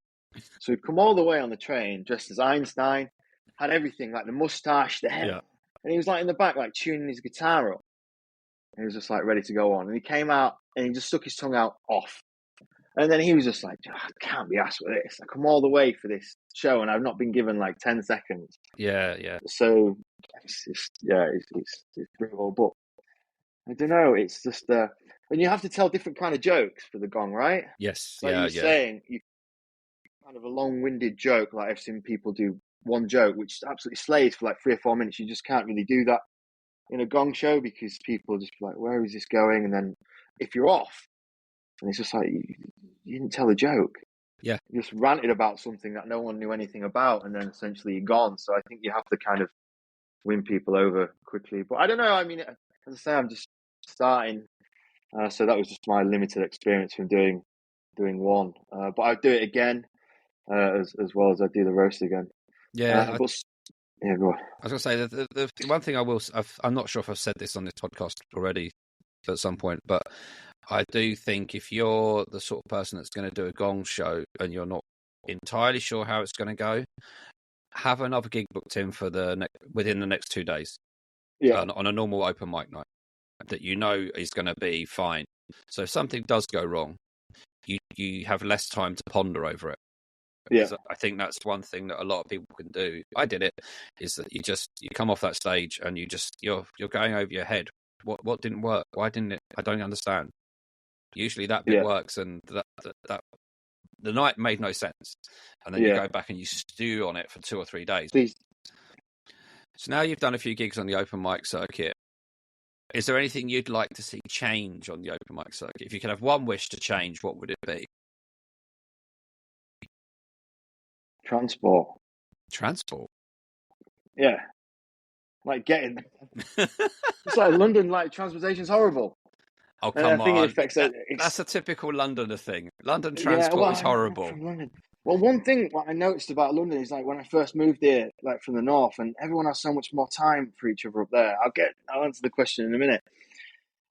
Speaker 2: So he'd come all the way on the train dressed as Einstein, had everything, like the mustache, the hair. Yeah. And he was like in the back, like tuning his guitar up. And he was just like ready to go on. And he came out and he just stuck his tongue out off. And then he was just like, I can't be asked for this. I come all the way for this show and I've not been given like 10 seconds.
Speaker 3: Yeah, yeah.
Speaker 2: So, it's brutal. But I don't know. It's just, and you have to tell different kind of jokes for the Gong, right?
Speaker 3: Yes.
Speaker 2: Like you're saying, you kind of a long-winded joke. Like I've seen people do one joke, which absolutely slays for like 3 or 4 minutes. You just can't really do that in a Gong show because people just be like, where is this going? And then if you're off, and it's just like, you didn't tell a joke.
Speaker 3: Yeah.
Speaker 2: You just ranted about something that no one knew anything about, and then essentially you're gone. So I think you have to kind of win people over quickly. But I don't know. I mean, as I say, I'm just starting. So that was just my limited experience from doing one. But I'd do it again as well as I do the roast again.
Speaker 3: Yeah.
Speaker 2: Yeah, go on.
Speaker 3: I was going to say, the one thing I will... I'm not sure if I've said this on this podcast already at some point, but I do think if you're the sort of person that's going to do a Gong show and you're not entirely sure how it's going to go, have another gig booked in for within the next 2 days.
Speaker 2: Yeah.
Speaker 3: On a normal open mic night. that you know is going to be fine. So if something does go wrong, you have less time to ponder over it. Because I think that's one thing that a lot of people can do. I did it, is that you come off that stage and you're going over your head. What didn't work? Why didn't it? I don't understand. Usually that bit works, and that the night made no sense, and then you go back and you stew on it for 2 or 3 days. So now you've done a few gigs on the open mic circuit. Is there anything you'd like to see change on the open mic circuit? If you could have one wish to change, what would it be?
Speaker 2: Transport. Yeah. Like getting. It's like London, like transportation's horrible.
Speaker 3: Oh, come on. That's a typical Londoner thing. London transport is horrible.
Speaker 2: From London. Well, one thing what I noticed about London is, like, when I first moved here, like from the north, and everyone has so much more time for each other up there. I'll answer the question in a minute.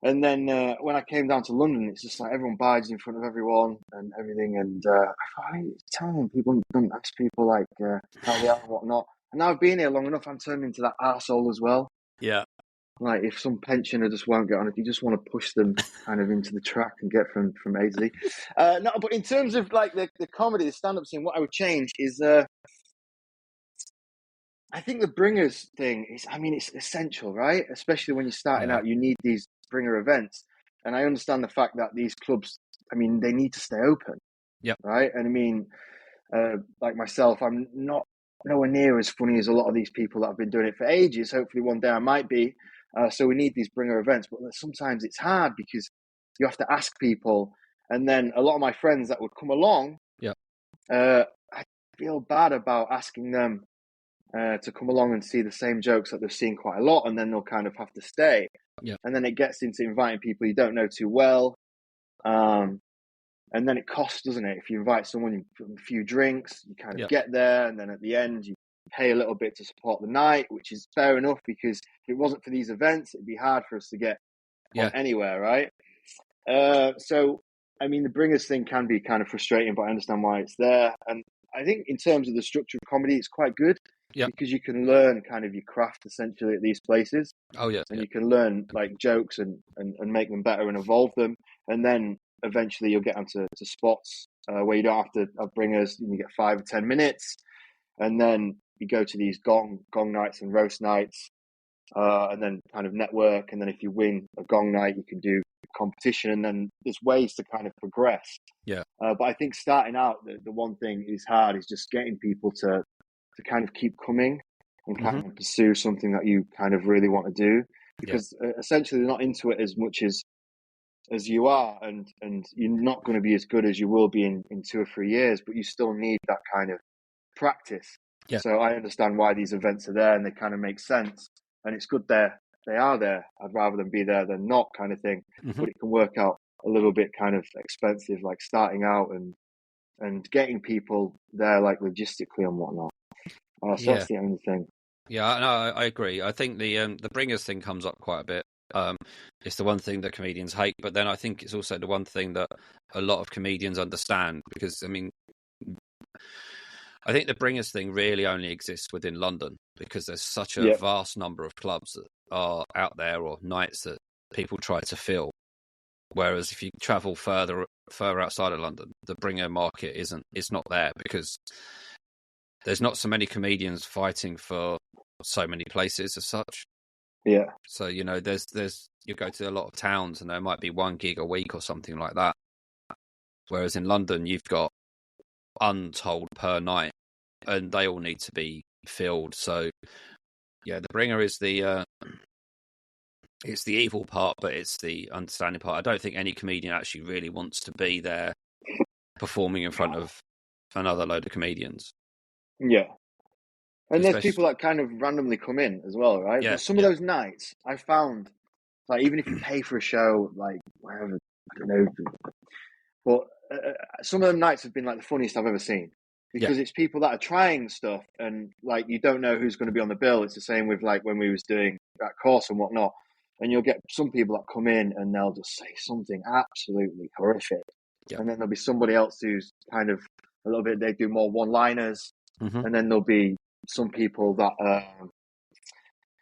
Speaker 2: And then when I came down to London, it's just like everyone bides in front of everyone and everything. And I thought, it's time. People don't ask people like how they are and whatnot. And now I've been here long enough, I'm turning into that arsehole as well.
Speaker 3: Yeah.
Speaker 2: Like, if some pensioner just won't get on, if you just want to push them kind of into the track and get from A to Z. No, but in terms of like the comedy, the stand-up scene, what I would change is I think the bringers thing is, it's essential, right? Especially when you're starting out, you need these bringer events. And I understand the fact that these clubs, they need to stay open.
Speaker 3: Yeah.
Speaker 2: Right. And like myself, I'm nowhere near as funny as a lot of these people that have been doing it for ages. Hopefully one day I might be. So we need these bringer events, but sometimes it's hard because you have to ask people. And then a lot of my friends that would come along, I feel bad about asking them to come along and see the same jokes that they've seen quite a lot, and then they'll kind of have to stay.
Speaker 3: Yeah.
Speaker 2: And then it gets into inviting people you don't know too well. And then it costs, doesn't it? If you invite someone, a few drinks, you kind of get there, and then at the end, you pay a little bit to support the night, which is fair enough, because if it wasn't for these events, it'd be hard for us to get on anywhere, right? So, the bringers thing can be kind of frustrating, but I understand why it's there. And I think in terms of the structure of comedy, it's quite good.
Speaker 3: Yeah.
Speaker 2: Because you can learn kind of your craft essentially at these places.
Speaker 3: Oh, yeah.
Speaker 2: And you can learn like jokes and make them better and evolve them. And then eventually you'll get onto spots where you don't have to have bringers, and you get 5 or 10 minutes. And then you go to these gong nights and roast nights, and then kind of network. And then if you win a gong night, you can do competition. And then there's ways to kind of progress.
Speaker 3: Yeah.
Speaker 2: But I think starting out, the one thing is hard is just getting people to kind of keep coming and kind of pursue something that you kind of really want to do, because essentially they're not into it as much as you are, and you're not going to be as good as you will be in 2 or 3 years, but you still need that kind of practice.
Speaker 3: Yeah.
Speaker 2: So I understand why these events are there, and they kind of make sense, and it's good they are there. I'd rather them be there than not, kind of thing. But it can work out a little bit kind of expensive, like starting out and getting people there, like logistically and whatnot. So that's the only thing.
Speaker 3: Yeah, no, I agree. I think the bringers thing comes up quite a bit. It's the one thing that comedians hate, but then I think it's also the one thing that a lot of comedians understand, because I think the bringers thing really only exists within London, because there's such a vast number of clubs that are out there, or nights that people try to fill. Whereas if you travel further outside of London, the bringer market it's not there, because there's not so many comedians fighting for so many places as such.
Speaker 2: Yeah.
Speaker 3: So, there's you go to a lot of towns and there might be 1 gig a week or something like that. Whereas in London, you've got untold per night, and they all need to be filled. So, the bringer is it's the evil part, but it's the understanding part. I don't think any comedian actually really wants to be there performing in front of another load of comedians.
Speaker 2: Yeah. And there's people that kind of randomly come in as well, right?
Speaker 3: Yeah,
Speaker 2: but some of those nights I found, like, even if you pay for a show, like wherever, I don't know, but some of them nights have been like the funniest I've ever seen, because it's people that are trying stuff, and like you don't know who's going to be on the bill. It's the same with like when we was doing that course and whatnot, and you'll get some people that come in and they'll just say something absolutely horrific, and then there'll be somebody else who's kind of a little bit, they do more one-liners, and then there'll be some people that I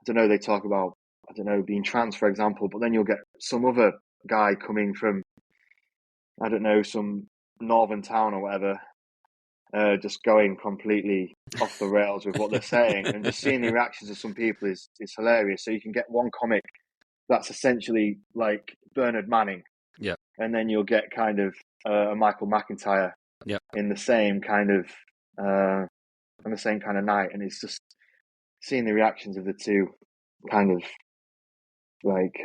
Speaker 2: don't know, they talk about don't know, being trans, for example, but then you'll get some other guy coming from, I don't know, some northern town or whatever, just going completely off the rails with what they're saying, and just seeing the reactions of some people is hilarious. So you can get one comic that's essentially like Bernard Manning, and then you'll get kind of a Michael McIntyre, in the same kind of on the same kind of night, and it's just seeing the reactions of the two kind of like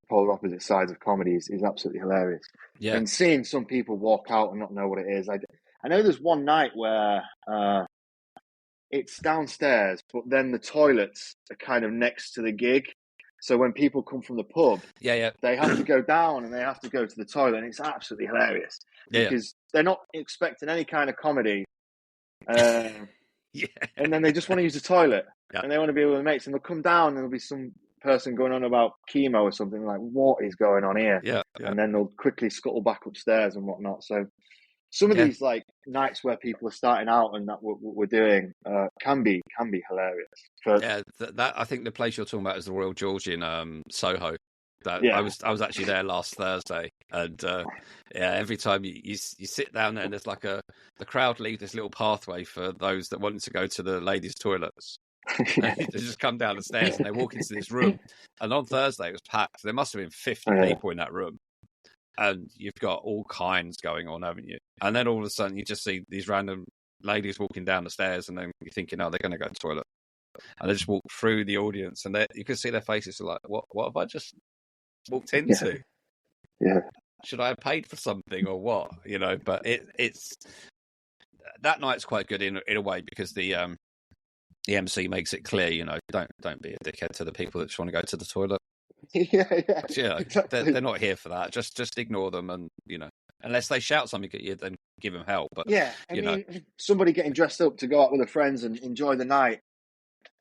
Speaker 2: polar opposite sides of comedy is absolutely hilarious. And seeing some people walk out and not know what it is. I know there's one night where it's downstairs, but then the toilets are kind of next to the gig. So when people come from the pub, they have to go down and they have to go to the toilet, and it's absolutely hilarious because they're not expecting any kind of comedy. And then they just want to use the toilet, and they want to be with their mates, and they'll come down and there'll be some person going on about chemo or something, like, what is going on here? And then they'll quickly scuttle back upstairs and whatnot. So some of these like nights where people are starting out and that what we're doing can be hilarious.
Speaker 3: That I think the place you're talking about is the Royal George in Soho. I was actually there last Thursday, and every time you sit down there, and there's like the crowd leave this little pathway for those that wanted to go to the ladies' toilets. They just come down the stairs and they walk into this room. And on Thursday it was packed. There must have been 50 people in that room, and you've got all kinds going on, haven't you? And then all of a sudden you just see these random ladies walking down the stairs, and then you're thinking, oh, they're going to go to the toilet, and they just walk through the audience, and you can see their faces are like, what have I just walked into? Should I have paid for something or what? But it's that night's quite good in a way, because the MC makes it clear, don't be a dickhead to the people that just want to go to the toilet.
Speaker 2: Exactly.
Speaker 3: They're not here for that. Just ignore them, and unless they shout something at you, then give them help. But
Speaker 2: I mean, somebody getting dressed up to go out with their friends and enjoy the night,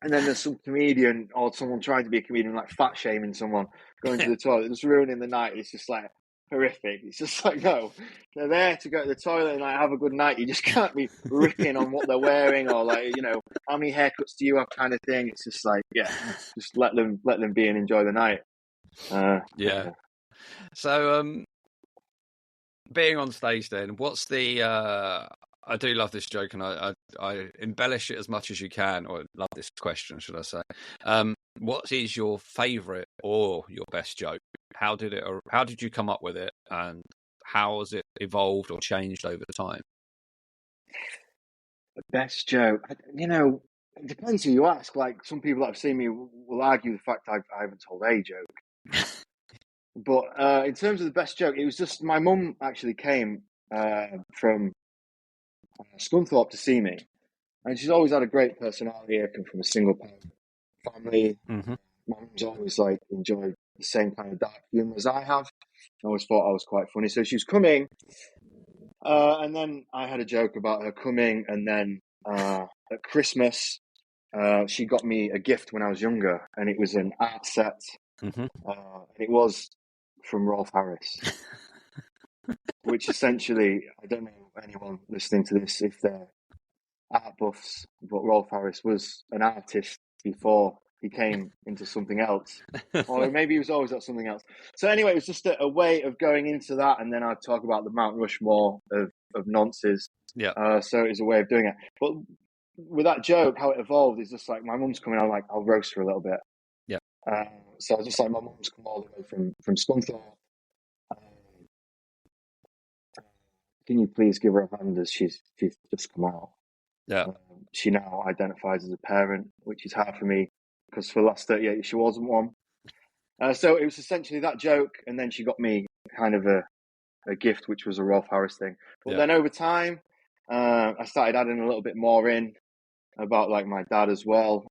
Speaker 2: and then there's some comedian or someone trying to be a comedian, like fat shaming someone, going to the toilet, just ruining the night. It's just like horrific. It's just like, no, they're there to go to the toilet and like have a good night. You just can't be ripping on what they're wearing, or like, how many haircuts do you have, kind of thing. It's just like, just let them be and enjoy the night.
Speaker 3: So being on stage then, what's the I do love this joke, and I embellish it as much as you can, or love this question, should I say. What is your favourite or your best joke? How did you come up with it, and how has it evolved or changed over time?
Speaker 2: The best joke, it depends who you ask. Like, some people that have seen me will argue the fact I haven't told a joke. But in terms of the best joke, it was just my mum actually came from Scunthorpe to see me, and she's always had a great personality. I come from a single parent family. My mum's always like enjoyed the same kind of dark humour as I have. I always thought I was quite funny. So she was coming, and then I had a joke about her coming, and then at Christmas she got me a gift when I was younger, and it was an art set. It was from Rolf Harris, which essentially, I don't know anyone listening to this if they're art buffs, but Rolf Harris was an artist before he came into something else, or maybe he was always at something else. So anyway, it was just a way of going into that, and then I'd talk about the Mount Rushmore of nonces. So it was a way of doing it. But with that joke, how it evolved is just like, my mum's coming, I'm like, I'll roast her a little bit. So I was just like, my mum's come all the way from Scunthorpe. Can you please give her a hand, as she's just come out? She now identifies as a parent, which is hard for me, because for the last 30 years she wasn't one. So it was essentially that joke, and then she got me kind of a gift, which was a Rolf Harris thing. But then over time, I started adding a little bit more in about like my dad as well.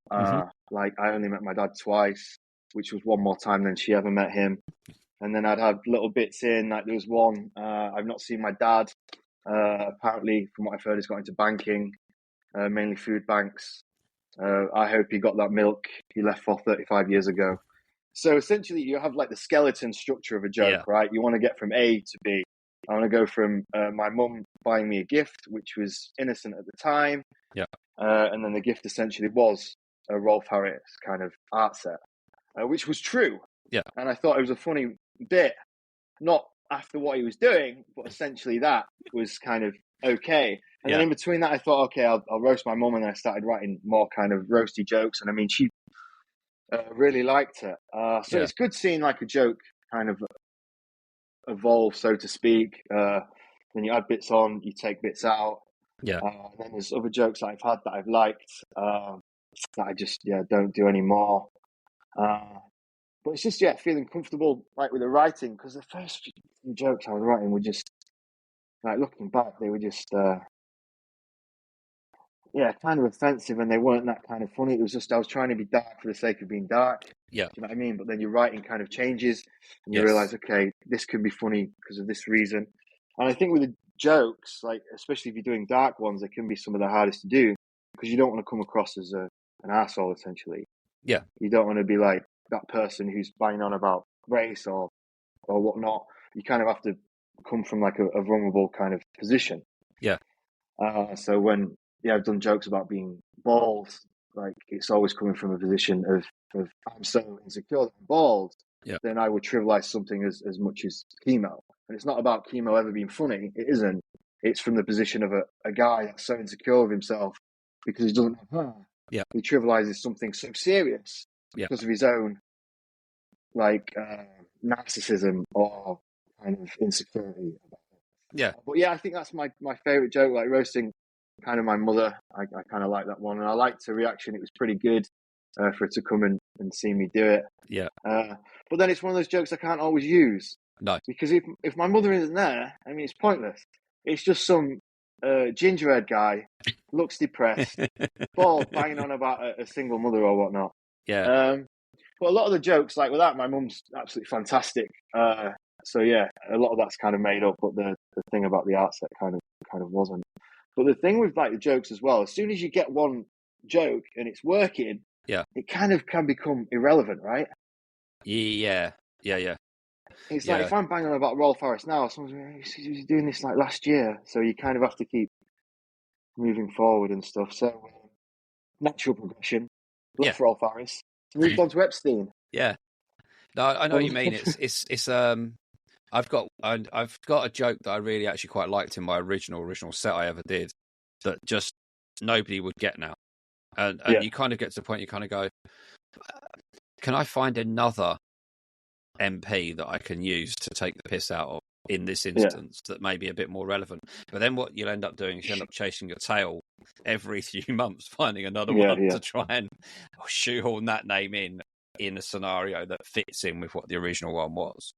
Speaker 2: Like, I only met my dad twice, which was one more time than she ever met him. And then I'd have little bits in, like there was one, I've not seen my dad. Apparently, from what I've heard, he's got into banking, mainly food banks. I hope he got that milk he left for 35 years ago. So essentially, you have like the skeleton structure of a joke, right? You want to get from A to B. I want to go from my mum buying me a gift, which was innocent at the time. And then the gift essentially was a Rolf Harris kind of art set. which was true.
Speaker 3: Yeah.
Speaker 2: And I thought it was a funny bit, not after what he was doing, but essentially that was kind of okay. And then in between that, I thought, okay, I'll roast my mum, and then I started writing more kind of roasty jokes. And I mean, she really liked it. So it's good seeing like a joke kind of evolve, so to speak. When you add bits on, you take bits out.
Speaker 3: Yeah.
Speaker 2: And then there's other jokes that I've had that I've liked that I just don't do anymore. But it's just feeling comfortable like with the writing, because the first few jokes I was writing were just like, looking back, they were just kind of offensive, and they weren't that kind of funny. It was just I was trying to be dark for the sake of being dark.
Speaker 3: Yeah.
Speaker 2: Do you know what I mean? But then your writing kind of changes, and you realize, okay, this can be funny because of this reason. And I think with the jokes, like especially if you're doing dark ones, they can be some of the hardest to do, because you don't want to come across as an asshole. Essentially, you don't want to be like that person who's banging on about race or whatnot. You kind of have to come from like a vulnerable kind of position.
Speaker 3: Yeah.
Speaker 2: So when I've done jokes about being bald, like it's always coming from a position of I'm so insecure that I'm bald. Then I would trivialize something as much as chemo. And it's not about chemo ever being funny. It isn't. It's from the position of a guy that's so insecure of himself because he doesn't have hair.
Speaker 3: Yeah.
Speaker 2: He trivializes something so serious because of his own like narcissism or kind of insecurity.
Speaker 3: Yeah.
Speaker 2: But I think that's my favorite joke, like roasting kind of my mother. I kind of like that one, and I liked her reaction. It was pretty good for her to come and see me do it.
Speaker 3: Yeah.
Speaker 2: But then it's one of those jokes I can't always use.
Speaker 3: No.
Speaker 2: Because if my mother isn't there, I mean, it's pointless. It's just some gingerhead guy, looks depressed, bald, banging on about a single mother or whatnot.
Speaker 3: Yeah.
Speaker 2: But a lot of the jokes, like with that, my mum's absolutely fantastic. So a lot of that's kind of made up, but the thing about the art set kind of wasn't. But the thing with like the jokes as well, as soon as you get one joke and it's working, it kind of can become irrelevant, right?
Speaker 3: Yeah.
Speaker 2: It's like if I'm banging on about Rolf Harris now, someone's like, he was doing this like last year, so you kind of have to keep moving forward and stuff. So natural progression. Left Rolf Harris, moved on to Epstein.
Speaker 3: Yeah. No, I know what you mean. It's I've got a joke that I really actually quite liked in my original set I ever did that just nobody would get now, and you kind of get to the point you kind of go, can I find another MP that I can use to take the piss out of in this instance that may be a bit more relevant? But then what you'll end up doing is you end up chasing your tail every few months, finding another one to try and shoehorn that name in a scenario that fits in with what the original one was.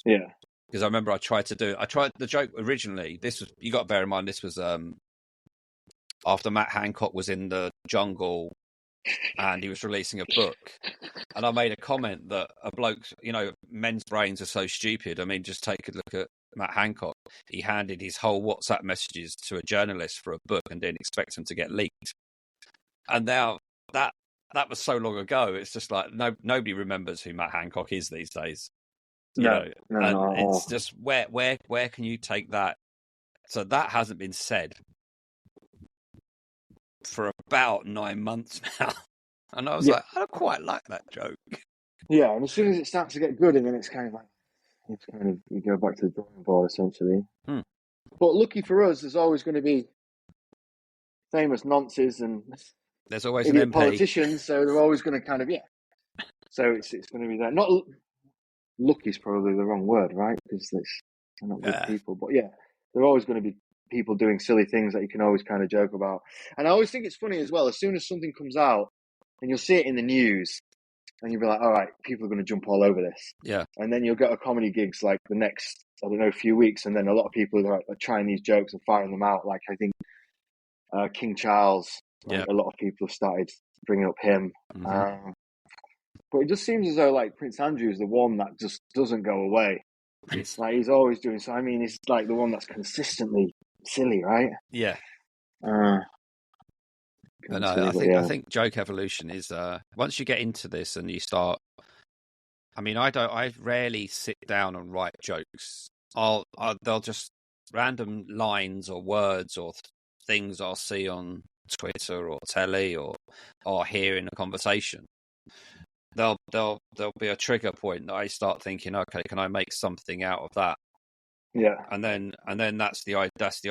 Speaker 2: Yeah.
Speaker 3: Because I remember I tried the joke originally. This was, you got to bear in mind, this was after Matt Hancock was in the jungle and he was releasing a book. And I made a comment that a bloke, men's brains are so stupid. I mean, just take a look at Matt Hancock. He handed his whole WhatsApp messages to a journalist for a book and didn't expect them to get leaked. And now that was so long ago. It's just like nobody remembers who Matt Hancock is these days.
Speaker 2: No.
Speaker 3: It's just where can you take that? So that hasn't been said for about 9 months now. And I was like, I don't quite like that joke.
Speaker 2: Yeah, and as soon as it starts to get good, and then it's kind of like, you go back to the drawing board, essentially. But lucky for us, there's always going to be famous nonces and
Speaker 3: there's always an MP.
Speaker 2: Politicians, so they're always going to kind of, So it's going to be there. Not lucky is probably the wrong word, right? Because they're not good people. But there are always going to be people doing silly things that you can always kind of joke about. And I always think it's funny as well, as soon as something comes out, and you'll see it in the news, and you'll be like, all right, people are going to jump all over this.
Speaker 3: Yeah.
Speaker 2: And then you'll go to comedy gigs like the next, few weeks, and then a lot of people are trying these jokes and firing them out. Like I think King Charles, a lot of people have started bringing up him.
Speaker 3: Mm-hmm.
Speaker 2: But it just seems as though like Prince Andrew is the one that just doesn't go away. It's like he's always doing so. I mean, he's like the one that's consistently silly, right?
Speaker 3: Yeah. But no, I think joke evolution is once you get into this and you start. I mean, I rarely sit down and write jokes. They'll just random lines or words or things I'll see on Twitter or telly or hear in a conversation. there'll be a trigger point that I start thinking, okay, can I make something out of that?
Speaker 2: Yeah.
Speaker 3: And then that's the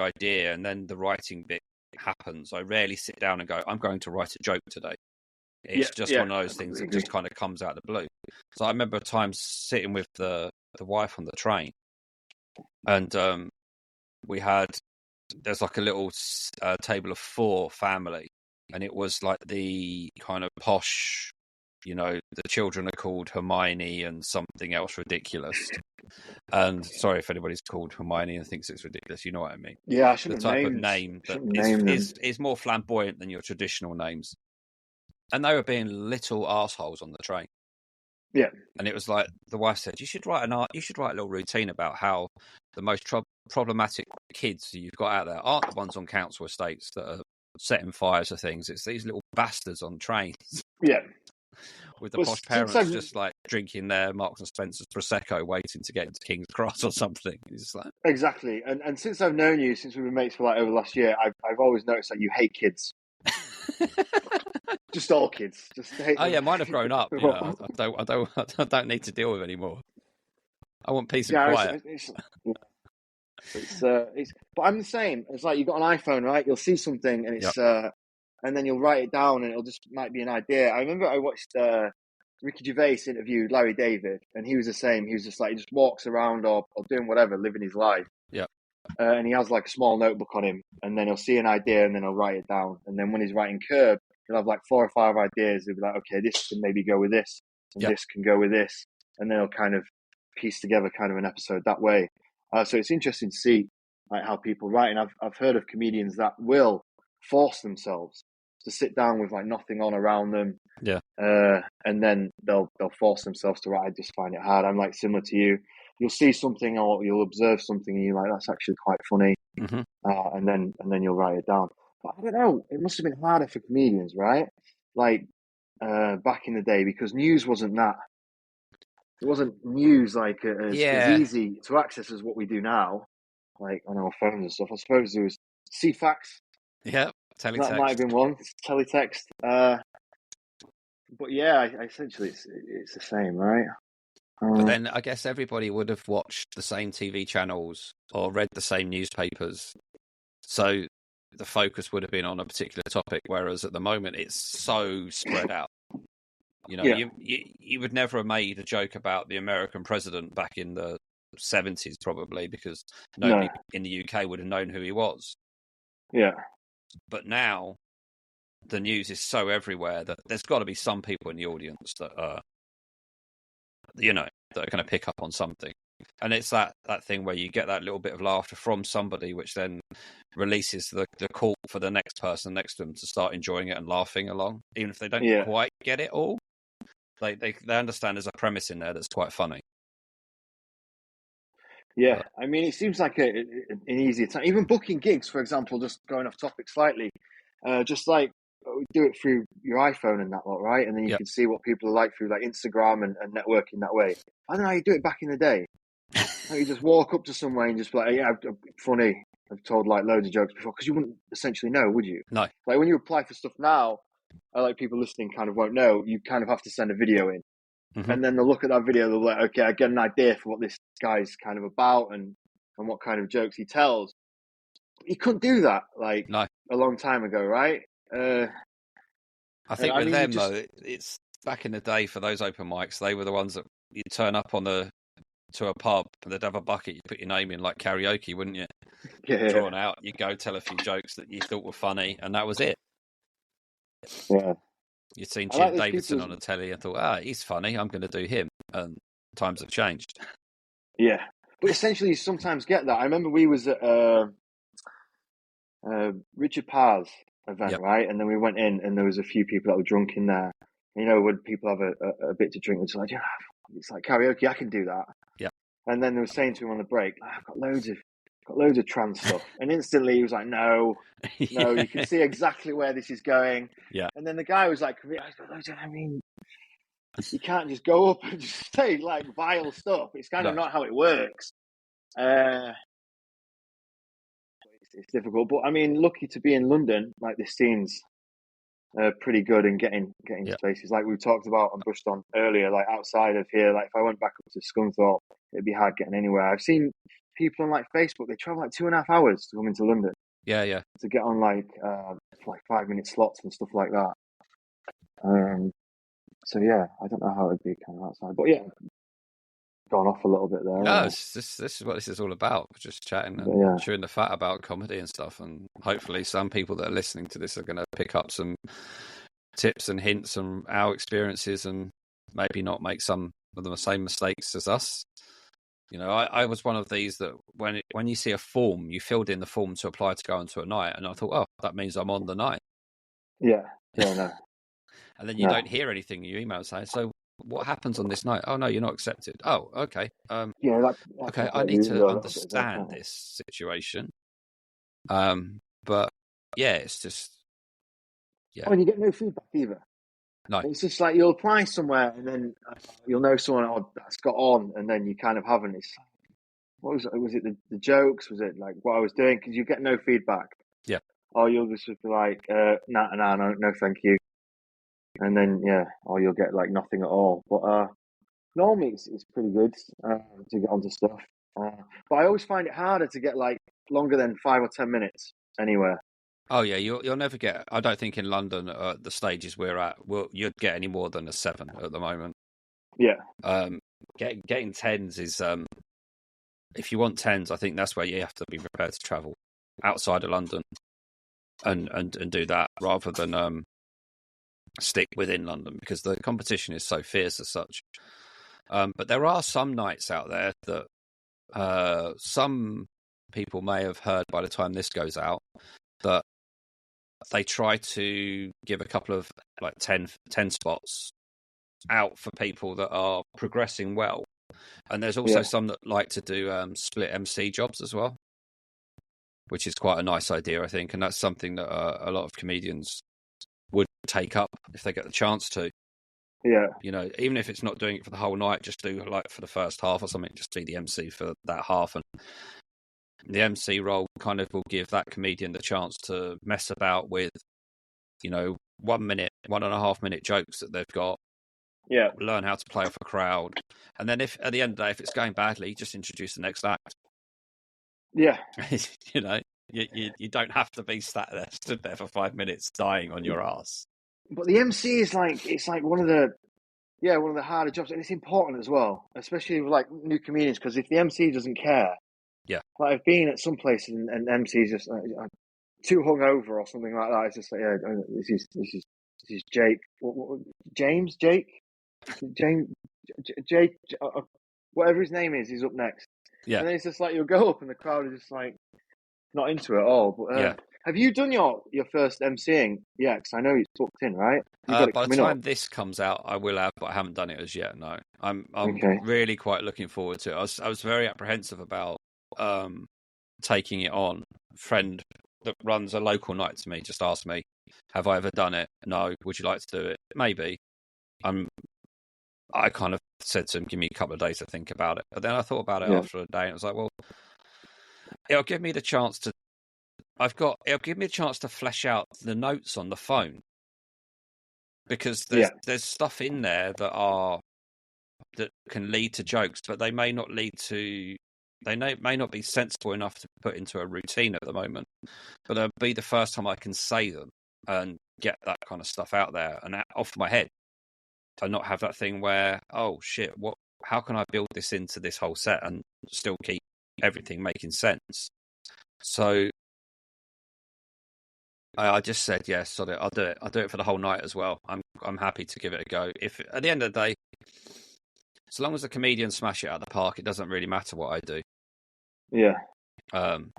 Speaker 3: idea, and then the writing bit happens. I rarely sit down and go, I'm going to write a joke today. It's just one of those things that just kind of comes out of the blue. So I remember a time sitting with the wife on the train, and there's like a little table of 4 family, and it was like the kind of posh, the children are called Hermione and something else ridiculous. And sorry if anybody's called Hermione and thinks it's ridiculous, you know what I mean.
Speaker 2: Yeah, I should
Speaker 3: the
Speaker 2: have
Speaker 3: type
Speaker 2: named,
Speaker 3: of name that is more flamboyant than your traditional names. And they were being little assholes on the train.
Speaker 2: Yeah.
Speaker 3: And it was like the wife said, you should write a little routine about how the most problematic kids you've got out there aren't the ones on council estates that are setting fires to things. It's these little bastards on trains.
Speaker 2: Yeah.
Speaker 3: With the posh parents just like drinking their Marks and Spencer's Prosecco, waiting to get into King's Cross or something. It's like...
Speaker 2: Exactly. And since I've known you, since we've been mates for like over the last year, I've always noticed that you hate kids. Just all kids. Just hate them.
Speaker 3: Yeah, mine have grown up. I don't need to deal with anymore. I want peace and quiet.
Speaker 2: But I'm the same. It's like you've got an iPhone, right? You'll see something and it's and then you'll write it down and it'll just might be an idea. I remember I watched Ricky Gervais interviewed Larry David, and he was the same. He was just like, he just walks around or doing whatever, living his life.
Speaker 3: Yeah.
Speaker 2: And he has like a small notebook on him, and then he'll see an idea and then he'll write it down. And then when he's writing Curb, he'll have like 4 or 5 ideas. He'll be like, okay, this can maybe go with this, and this can go with this. And then he'll kind of piece together kind of an episode that way. So it's interesting to see like how people write. And I've heard of comedians that will force themselves to sit down with like nothing on around them.
Speaker 3: Yeah.
Speaker 2: And then they'll force themselves to write. I just find it hard. I'm like similar to you. You'll see something or you'll observe something and you're like, that's actually quite funny.
Speaker 3: Mm-hmm.
Speaker 2: And then you'll write it down. But I don't know. It must have been harder for comedians, right? Like back in the day, because news wasn't that. It wasn't news like as easy to access as what we do now, like on our phones and stuff. I suppose there was CFAX.
Speaker 3: Yeah, teletext.
Speaker 2: That might have been one. Teletext. But yeah, essentially it's the same, right?
Speaker 3: But then I guess everybody would have watched the same TV channels or read the same newspapers. So the focus would have been on a particular topic, whereas at the moment it's so spread out. You would never have made a joke about the American president back in the 70s, probably, because nobody in the UK would have known who he was.
Speaker 2: Yeah.
Speaker 3: But now the news is so everywhere that there's got to be some people in the audience that are, that are going to pick up on something. And it's that thing where you get that little bit of laughter from somebody, which then releases the call for the next person next to them to start enjoying it and laughing along, even if they don't quite get it all. They understand there's a premise in there that's quite funny.
Speaker 2: Yeah, I mean, it seems like an easier time. Even booking gigs, for example, just going off topic slightly, just like do it through your iPhone and that lot, right? And then you can see what people are like through like Instagram and networking that way. I don't know how you do it back in the day. Like you just walk up to somewhere and just be like, yeah, funny. I've told like loads of jokes before, because you wouldn't essentially know, would you?
Speaker 3: No.
Speaker 2: Like when you apply for stuff now, like people listening kind of won't know. You kind of have to send a video in. Mm-hmm. And then they'll look at that video, they'll be like, okay, I get an idea for what this guy's kind of about and what kind of jokes he tells. You couldn't do that like a long time ago, right?
Speaker 3: I think with them, though, it's back in the day for those open mics, they were the ones that you turn up to a pub and they'd have a bucket, you put your name in like karaoke, wouldn't you?
Speaker 2: Yeah.
Speaker 3: Drawn out, you go tell a few jokes that you thought were funny, and that was it.
Speaker 2: Yeah.
Speaker 3: You'd seen Jim Davidson on the telly and thought, he's funny, I'm going to do him. And times have changed.
Speaker 2: Yeah. But essentially, you sometimes get that. I remember we was at Richard Parr's event, right? And then we went in and there was a few people that were drunk in there. And, when people have a bit to drink, it's like, it's like karaoke, I can do that.
Speaker 3: Yeah.
Speaker 2: And then they were saying to him on the break, I've got loads of trans stuff. And instantly he was like, no, you can see exactly where this is going.
Speaker 3: Yeah.
Speaker 2: And then the guy was like, I mean, you can't just go up and just say like vile stuff. It's kind of not how it works. It's difficult. But I mean, lucky to be in London, like this scene's pretty good in getting to places. Like we talked about and brushed on earlier, like outside of here, like if I went back up to Scunthorpe, it'd be hard getting anywhere. I've seen people on like Facebook, they travel like 2.5 hours to come into London.
Speaker 3: Yeah.
Speaker 2: To get on like 5-minute slots and stuff like that. So yeah, I don't know how it'd be kind of outside, but yeah, gone off a little bit there.
Speaker 3: No, this is what this is all about. We're just chatting and chewing the fat about comedy and stuff, and hopefully some people that are listening to this are going to pick up some tips and hints on our experiences and maybe not make some of the same mistakes as us. You know, I was one of these that when you see a form, you filled in the form to apply to go onto a night, and I thought, oh, that means I'm on the night.
Speaker 2: Yeah, no.
Speaker 3: And then you don't hear anything in your email saying, so what happens on this night? Oh, no, you're not accepted. Oh, okay. Okay, I need to understand this situation. But yeah, it's just... Yeah.
Speaker 2: Oh, and you get no feedback either.
Speaker 3: No.
Speaker 2: It's just like you'll apply somewhere and then you'll know someone that's got on, and then you kind of haven't. It's what was it? Was it the jokes? Was it like what I was doing? Because you get no feedback.
Speaker 3: Yeah.
Speaker 2: Or you'll just be like, nah, no, thank you. And then or you'll get like nothing at all. But normally it's pretty good to get onto stuff. But I always find it harder to get like longer than 5 or 10 minutes anywhere.
Speaker 3: Oh yeah, you'll never get. I don't think in London the stages we're at, you'd get any more than a 7 at the moment.
Speaker 2: Yeah.
Speaker 3: Getting 10s is if you want 10s, I think that's where you have to be prepared to travel outside of London and do that rather than stick within London, because the competition is so fierce as such. But there are some nights out there that some people may have heard by the time this goes out that they try to give a couple of like 10 spots out for people that are progressing well. And there's also some that like to do split MC jobs as well, which is quite a nice idea, I think. And that's something that a lot of comedians would take up if they get the chance to.
Speaker 2: Yeah.
Speaker 3: You know, even if it's not doing it for the whole night, just do like for the first half or something, just be the MC for that half. And the MC role kind of will give that comedian the chance to mess about with, 1 minute, 1.5 minute jokes that they've got.
Speaker 2: Yeah.
Speaker 3: Learn how to play off a crowd. And then if at the end of the day, if it's going badly, just introduce the next act.
Speaker 2: Yeah.
Speaker 3: You don't have to be stood there for 5 minutes dying on your ass.
Speaker 2: But the MC is like one of the harder jobs, and it's important as well, especially with like new comedians, because if the MC doesn't care, like I've been at some places and MC's just too hungover or something like that. It's just like this is Jake, Jake, whatever his name is, he's up next.
Speaker 3: Yeah,
Speaker 2: and then it's just like you'll go up and the crowd are just like not into it at all. But have you done your first MCing? Yeah, because I know you're booked in, right?
Speaker 3: By the time this comes out, I will have, but I haven't done it as yet. No, I'm really quite looking forward to it. I was very apprehensive about taking it on. A friend that runs a local night to me just asked me, "Have I ever done it?" No. Would you like to do it? Maybe. I kind of said to him, "Give me a couple of days to think about it." But then I thought about it after a day, and I was like, "Well, it'll give me the chance to." It'll give me a chance to flesh out the notes on the phone, because there's stuff in there that can lead to jokes, but they may not lead to. They may not be sensible enough to put into a routine at the moment, but it'll be the first time I can say them and get that kind of stuff out there and off my head, and not have that thing where, oh shit, how can I build this into this whole set and still keep everything making sense? So I just said yes. I'll do it. I'll do it for the whole night as well. I'm happy to give it a go. If at the end of the day, as long as the comedians smash it out of the park, it doesn't really matter what I do.
Speaker 2: Yeah.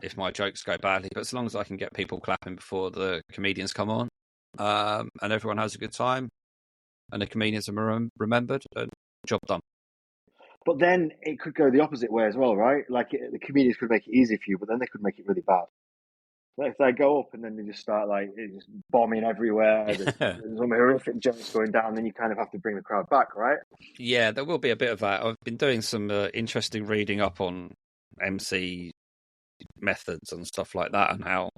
Speaker 3: If my jokes go badly, but as long as I can get people clapping before the comedians come on, and everyone has a good time, and the comedians are remembered, job done.
Speaker 2: But then it could go the opposite way as well, right? Like the comedians could make it easy for you, but then they could make it really bad. If they go up and then they just start just bombing everywhere, there's some horrific jokes going down, then you kind of have to bring the crowd back, right?
Speaker 3: Yeah, there will be a bit of that. I've been doing some interesting reading up on MC methods and stuff like that, and how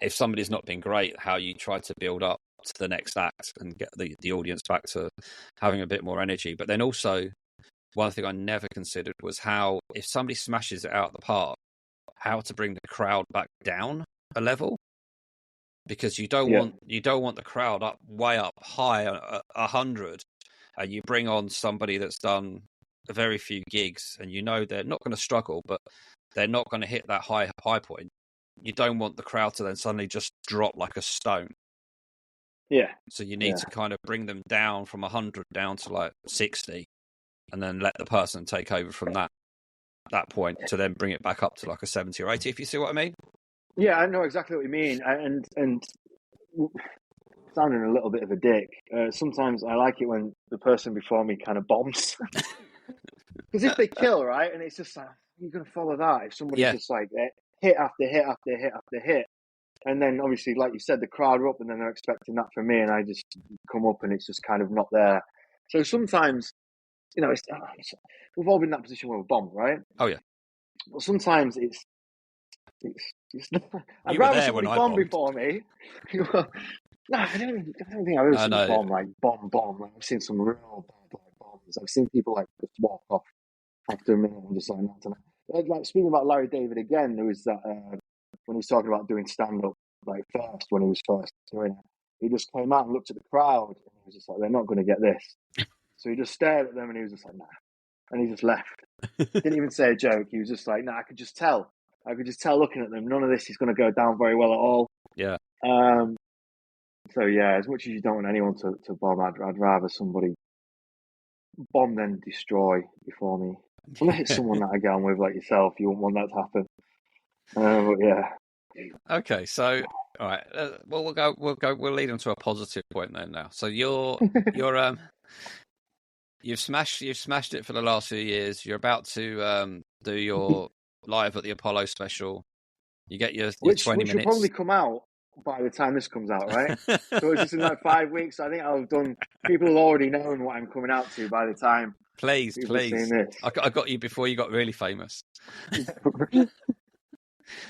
Speaker 3: if somebody's not been great, how you try to build up to the next act and get the audience back to having a bit more energy. But then also, one thing I never considered was how, if somebody smashes it out of the park, how to bring the crowd back down a level, because you don't want the crowd way up high 100, and you bring on somebody that's done a very few gigs, and they're not going to struggle, but they're not going to hit that high point. You don't want the crowd to then suddenly just drop like a stone.
Speaker 2: Yeah.
Speaker 3: So you need to kind of bring them down from 100 down to like 60, and then let the person take over from that point to then bring it back up to like a 70 or 80, if you see what I mean.
Speaker 2: Yeah, I know exactly what you mean. And sounding a little bit of a dick, sometimes I like it when the person before me kind of bombs. Because if they kill, right, and it's just like, you're going to follow that. If somebody's just like hit after hit after hit after hit, and then obviously, like you said, the crowd are up, and then they're expecting that from me, and I just come up, and it's just kind of not there. So sometimes, we've all been in that position where we're bombed, right?
Speaker 3: Oh yeah.
Speaker 2: But sometimes it's I'd rather somebody bomb before me. No, I don't think I've ever seen a bomb like bomb. I've seen some real bad bombs. I've seen people like just walk off after a minute and just like not tonight. Like speaking about Larry David again, there was that when he was talking about doing stand up like first when he was first doing it, he just came out and looked at the crowd and he was just like, they're not going to get this. So he just stared at them and he was just like, nah, and he just left. Didn't even say a joke. He was just like, nah, I could just tell looking at them, none of this is going to go down very well at all.
Speaker 3: Yeah.
Speaker 2: So yeah, as much as you don't want anyone to bomb, I'd rather somebody bomb then destroy before me. Unless it's someone that I get on with like yourself, you wouldn't want that to happen. But yeah.
Speaker 3: Okay, so all right, we'll lead on to a positive point then now. So you've smashed it for the last few years. You're about to do your live at the Apollo special. You get your 20 minutes.
Speaker 2: Which will probably come out by the time this comes out, right? So it's just in like 5 weeks. I think I've done. People have already known what I'm coming out to by the time.
Speaker 3: Please. I got you before you got really famous.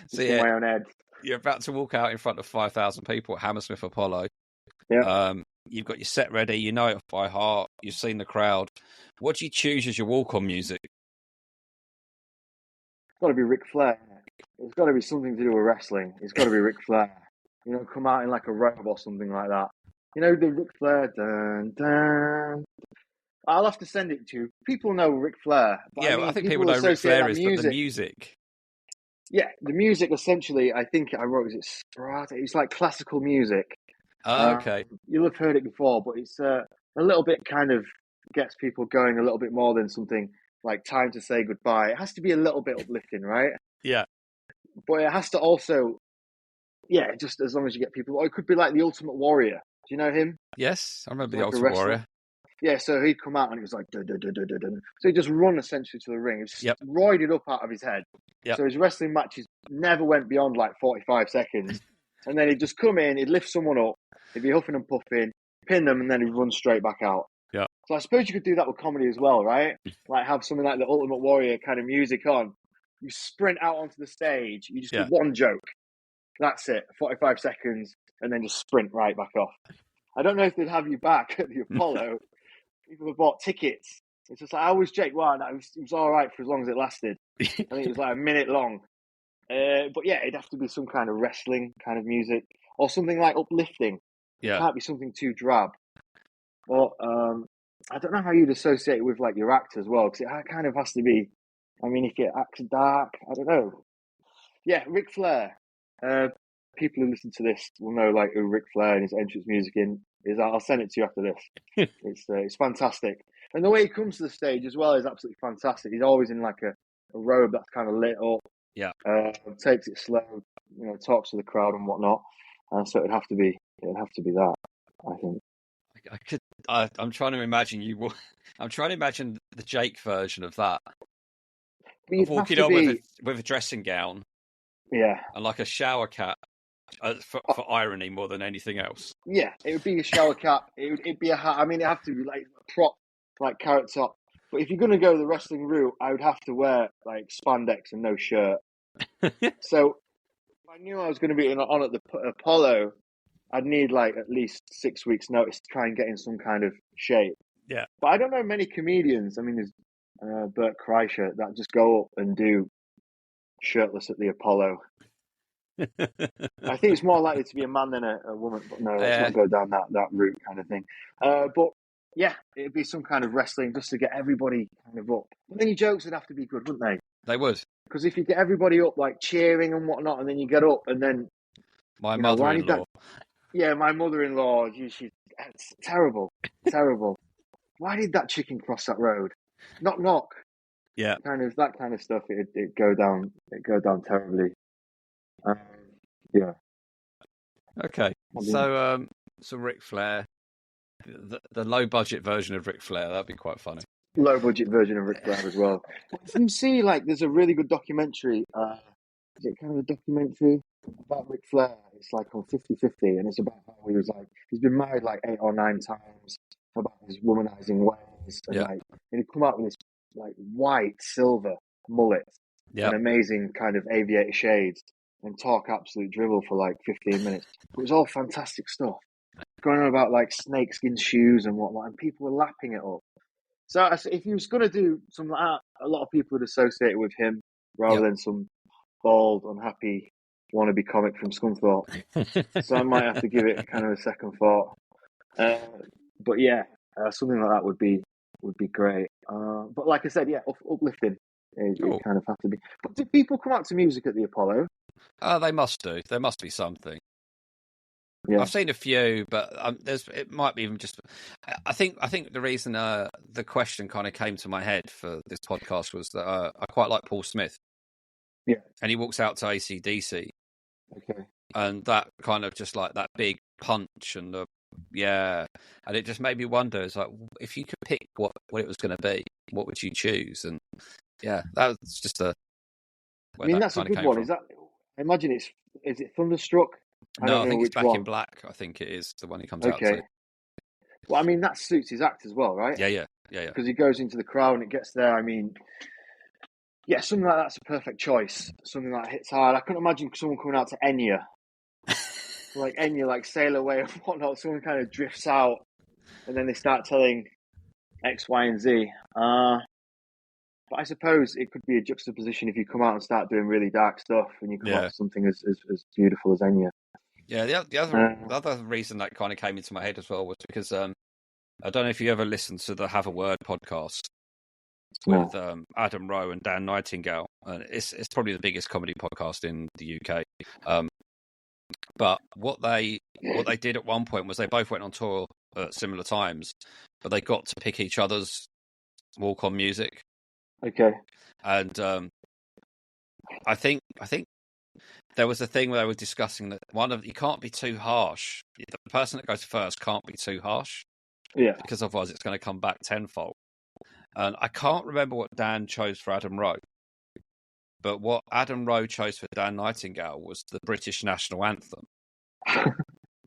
Speaker 3: So yeah,
Speaker 2: my own head.
Speaker 3: You're about to walk out in front of 5,000 people at Hammersmith Apollo.
Speaker 2: Yeah.
Speaker 3: You've got your set ready. You know it by heart. You've seen the crowd. What do you choose as your walk-on music?
Speaker 2: It's got to be Ric Flair. It's got to be something to do with wrestling. It's got to be Ric Flair. Come out in like a robe or something like that. The Ric Flair. Dun, dun. I'll have to send it to you. People know Ric Flair.
Speaker 3: I think people know Ric Flair is the music.
Speaker 2: Yeah, the music essentially, I think I wrote, is it Strata? It's like classical music.
Speaker 3: Okay.
Speaker 2: You'll have heard it before, but it's a little bit kind of gets people going a little bit more than something like Time to Say Goodbye. It has to be a little bit uplifting, right?
Speaker 3: Yeah.
Speaker 2: But it has to also, just as long as you get people, or it could be like the Ultimate Warrior. Do you know him?
Speaker 3: Yes, I remember the Ultimate Warrior.
Speaker 2: Yeah, so he'd come out and it was like, dun, dun, dun, dun, dun, dun. So he'd just run essentially to the ring. It was roided up out of his head.
Speaker 3: Yep.
Speaker 2: So his wrestling matches never went beyond like 45 seconds. And then he'd just come in, he'd lift someone up, he'd be huffing and puffing, pin them, and then he'd run straight back out.
Speaker 3: Yeah.
Speaker 2: So I suppose you could do that with comedy as well, right? Like have something like the Ultimate Warrior kind of music on. You sprint out onto the stage, you just do one joke. That's it, 45 seconds, and then just sprint right back off. I don't know if they'd have you back at the Apollo. People have bought tickets. It's just like, I was Jake One. It was all right for as long as it lasted. I think it was like a minute long. But yeah, it'd have to be some kind of wrestling kind of music or something like uplifting.
Speaker 3: Yeah.
Speaker 2: It can't be something too drab. But I don't know how you'd associate it with like your act as well, because it kind of has to be. I mean, if your act's dark, I don't know. Yeah, Ric Flair. People who listen to this will know like who Ric Flair and his entrance music is. I'll send it to you after this. It's fantastic, and the way he comes to the stage as well is absolutely fantastic. He's always in like a robe that's kind of lit up.
Speaker 3: Yeah,
Speaker 2: takes it slow. Talks to the crowd and whatnot. So it'd have to be that. I think.
Speaker 3: I'm trying to imagine you. I'm trying to imagine the Jake version of that. Of walking on with a dressing gown.
Speaker 2: Yeah,
Speaker 3: and like a shower cap. For irony more than anything else.
Speaker 2: Yeah, it would be a shower cap. It'd be a hat. I mean, it'd have to be like a prop, like carrot top. But if you're going to go the wrestling route, I would have to wear like spandex and no shirt. So if I knew I was going to be on at the Apollo, I'd need like at least 6 weeks' notice to try and get in some kind of shape.
Speaker 3: Yeah.
Speaker 2: But I don't know many comedians. I mean, there's Bert Kreischer that just go up and do shirtless at the Apollo. I think it's more likely to be a man than a woman. But no, let's not go down that route kind of thing. But yeah, it'd be some kind of wrestling just to get everybody kind of up. But then your jokes would have to be good, wouldn't they?
Speaker 3: They would.
Speaker 2: Because if you get everybody up, like cheering and whatnot, and then you get up and then...
Speaker 3: My mother-in-law.
Speaker 2: Yeah, my mother-in-law, it's terrible, terrible. Why did that chicken cross that road? Knock, knock.
Speaker 3: Yeah.
Speaker 2: That kind of stuff, it'd go down terribly. Yeah.
Speaker 3: Okay. So Ric Flair, the low-budget version of Ric Flair, that'd be quite funny.
Speaker 2: Low-budget version of Ric Flair as well. If you see, like, there's a really good documentary, is it kind of a documentary about Ric Flair? It's like on 50-50, and it's about how he was like, he's been married like 8 or 9 times, about his womanizing ways, and he'd come out with this like white, silver mullet, and amazing kind of aviator shades, and talk absolute drivel for like 15 minutes. It was all fantastic stuff. Going on about like snakeskin shoes and whatnot, and people were lapping it up. So if he was going to do something like that, a lot of people would associate it with him rather than some bald, unhappy wannabe comic from Scunthorpe. So I might have to give it kind of a second thought. But yeah, something like that would be great. But like I said, yeah, uplifting. It kind of have to be. But do people come out to music at the Apollo?
Speaker 3: They must do. There must be something.
Speaker 2: Yeah.
Speaker 3: I've seen a few, but it might be even just. I think the reason the question kind of came to my head for this podcast was that I quite like Paul Smith.
Speaker 2: Yeah.
Speaker 3: And he walks out to AC/DC.
Speaker 2: Okay.
Speaker 3: And that kind of just like that big punch and and it just made me wonder. It's like, if you could pick what it was going to be, what would you choose? And that was just
Speaker 2: I mean, that's a good one. Is that? I imagine is it Thunderstruck?
Speaker 3: I think it's Back in Black. I think it is the one he comes out to.
Speaker 2: Well, I mean, that suits his act as well, right?
Speaker 3: Yeah.
Speaker 2: Because he goes into the crowd and it gets there. I mean, yeah, something like that's a perfect choice. Something that hits hard. I couldn't imagine someone coming out to Enya. Like Enya, like Sail Away and whatnot. Someone kind of drifts out and then they start telling X, Y, and Z. But I suppose it could be a juxtaposition if you come out and start doing really dark stuff and you come out with something as beautiful as Enya.
Speaker 3: Yeah, the other reason that kind of came into my head as well was because I don't know if you ever listened to the Have a Word podcast with Adam Rowe and Dan Nightingale. It's probably the biggest comedy podcast in the UK. But what they did at one point was they both went on tour at similar times, but they got to pick each other's walk-on music.
Speaker 2: Okay.
Speaker 3: And I think there was a thing where they were discussing that you can't be too harsh. The person that goes first can't be too harsh.
Speaker 2: Yeah.
Speaker 3: Because otherwise it's going to come back tenfold. And I can't remember what Dan chose for Adam Rowe. But what Adam Rowe chose for Dan Nightingale was the British national anthem.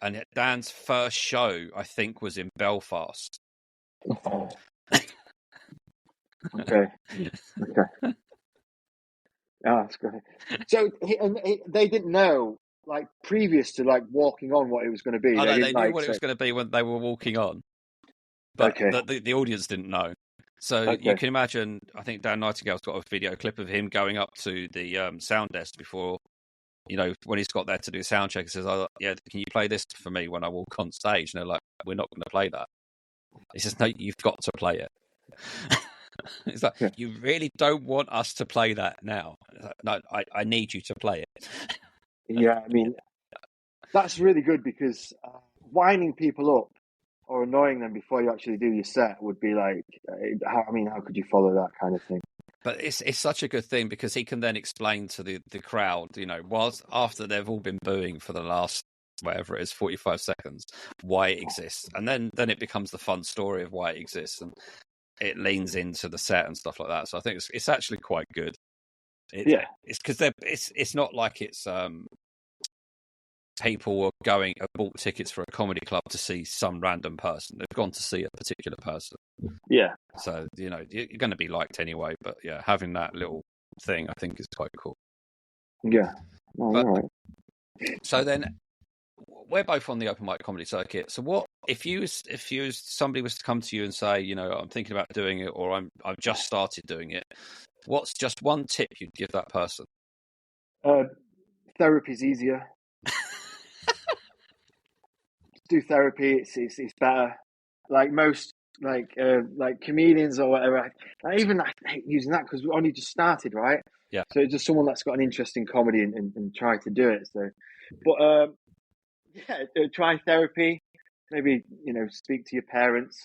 Speaker 3: And Dan's first show, I think, was in Belfast.
Speaker 2: Okay. Oh, that's great. So they didn't know, like, previous to, like, walking on what it was going to be.
Speaker 3: Oh, they knew what it was going to be when they were walking on. But the audience didn't know. So you can imagine, I think Dan Nightingale's got a video clip of him going up to the sound desk before, when he's got there to do a sound check. He says, "Oh, yeah, can you play this for me when I walk on stage?" And they're like, "We're not going to play that." He says, "No, you've got to play it." It's like, you really don't want us to play that now? Like, no, I need you to play it.
Speaker 2: Yeah, I mean, that's really good because winding people up or annoying them before you actually do your set would be like, how could you follow that kind of thing?
Speaker 3: But it's such a good thing because he can then explain to the crowd, whilst after they've all been booing for the last, whatever it is, 45 seconds, why it exists. And then it becomes the fun story of why it exists. And it leans into the set and stuff like that. So I think it's actually quite good. It's because it's not like it's people have bought tickets for a comedy club to see some random person. They've gone to see a particular person.
Speaker 2: Yeah.
Speaker 3: So you're going to be liked anyway. But yeah, having that little thing I think is quite cool.
Speaker 2: Yeah. Oh, all right.
Speaker 3: So then, we're both on the open mic comedy circuit. So what if somebody was to come to you and say, I'm thinking about doing it, or I've just started doing it. What's just one tip you'd give that person?
Speaker 2: Therapy's easier. Do therapy. It's better. Like most like comedians or whatever. I hate using that because we only just started, right?
Speaker 3: Yeah.
Speaker 2: So it's just someone that's got an interest in comedy and try to do it. So, but try therapy. Maybe speak to your parents.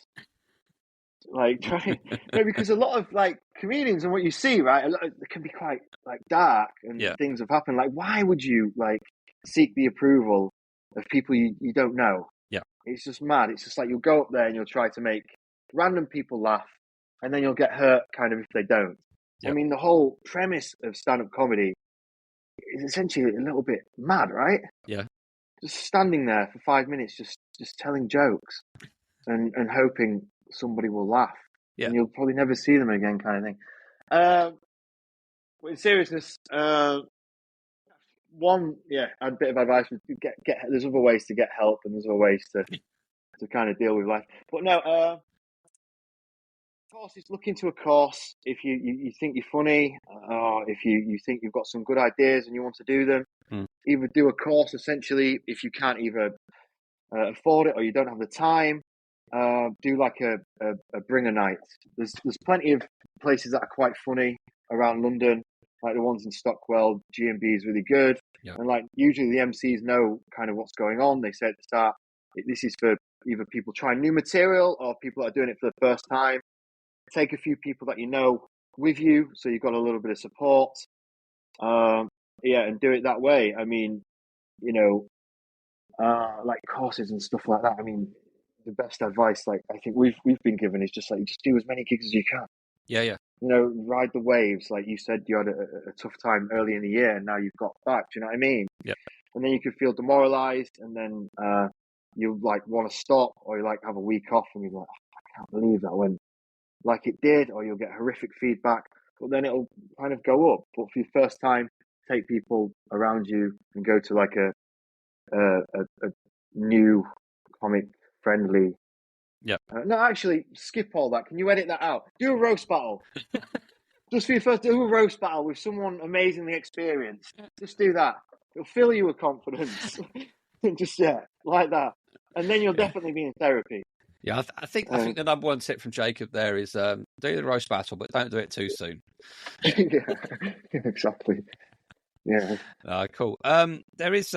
Speaker 2: Like try because a lot of like comedians and what you see, right? It can be quite like dark and things have happened. Like, why would you like seek the approval of people you don't know?
Speaker 3: Yeah,
Speaker 2: it's just mad. It's just like you'll go up there and you'll try to make random people laugh, and then you'll get hurt kind of if they don't. I mean, the whole premise of stand-up comedy is essentially a little bit mad, right?
Speaker 3: Yeah,
Speaker 2: just standing there for 5 minutes, just telling jokes and hoping somebody will laugh, and you'll probably never see them again, kind of thing. But in seriousness, a bit of advice would get. There's other ways to get help, and there's other ways to kind of deal with life. But no, courses. Look into a course if you think you're funny, or if you think you've got some good ideas and you want to do them. Either do a course essentially if you can't either afford it or you don't have the time. Do like a bringer night. There's plenty of places that are quite funny around London, like the ones in Stockwell. G&B is really good, and like usually the MCs know kind of what's going on. They say at the start, this is for either people trying new material or people that are doing it for the first time. Take a few people that you know with you, so you've got a little bit of support. And do it that way. I mean, like courses and stuff like that. I mean, the best advice, like I think we've been given, is just do as many gigs as you can.
Speaker 3: Yeah.
Speaker 2: Ride the waves. Like you said, you had a tough time early in the year, and now you've got back. Do you know what I mean?
Speaker 3: Yeah.
Speaker 2: And then you could feel demoralized, and then you like want to stop, or you like have a week off, and you're like, I can't believe that went like it did, or you'll get horrific feedback. But then it'll kind of go up. But for your first time, take people around you and go to like a new comic friendly.
Speaker 3: Yeah.
Speaker 2: No, actually, skip all that. Can you edit that out? Do a roast battle. Just for your first, do a roast battle with someone amazingly experienced. Just do that. It'll fill you with confidence. Just like that, and then you'll definitely be in therapy.
Speaker 3: Yeah, I think the number one tip from Jacob there is do the roast battle, but don't do it too soon.
Speaker 2: Yeah, exactly. Yeah.
Speaker 3: Cool. There is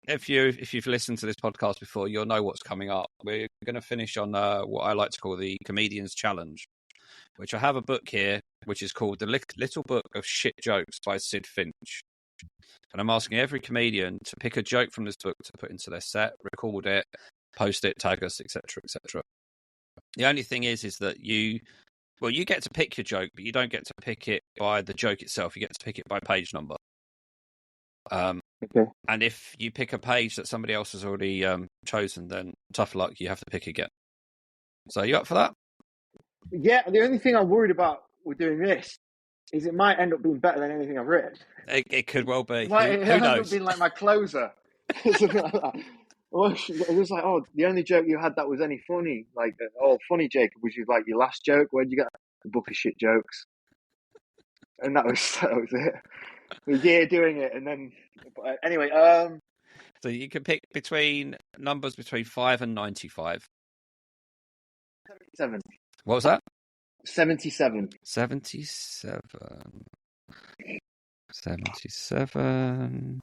Speaker 3: if you've listened to this podcast before, you'll know what's coming up. We're going to finish on what I like to call the Comedian's Challenge, which I have a book here, which is called The Little Book of Shit Jokes by Sid Finch. And I'm asking every comedian to pick a joke from this book to put into their set, record it, post it, tag us, etc., etc. The only thing is that you get to pick your joke, but you don't get to pick it by the joke itself. You get to pick it by page number.
Speaker 2: Okay.
Speaker 3: And if you pick a page that somebody else has already chosen, then tough luck, you have to pick again. So you up for that?
Speaker 2: Yeah, the only thing I'm worried about with doing this is it might end up being better than anything I've written.
Speaker 3: It could well be.
Speaker 2: Who knows? End up being like my closer. Something like that. It was like, the only joke you had that was any funny, like, funny, Jacob, was like your last joke. Where'd you get the book of shit jokes? And that was it. The year doing it, and then anyway.
Speaker 3: So you can pick between numbers between 5 and 95.
Speaker 2: 77.
Speaker 3: What was that?
Speaker 2: 77.
Speaker 3: 77. 77.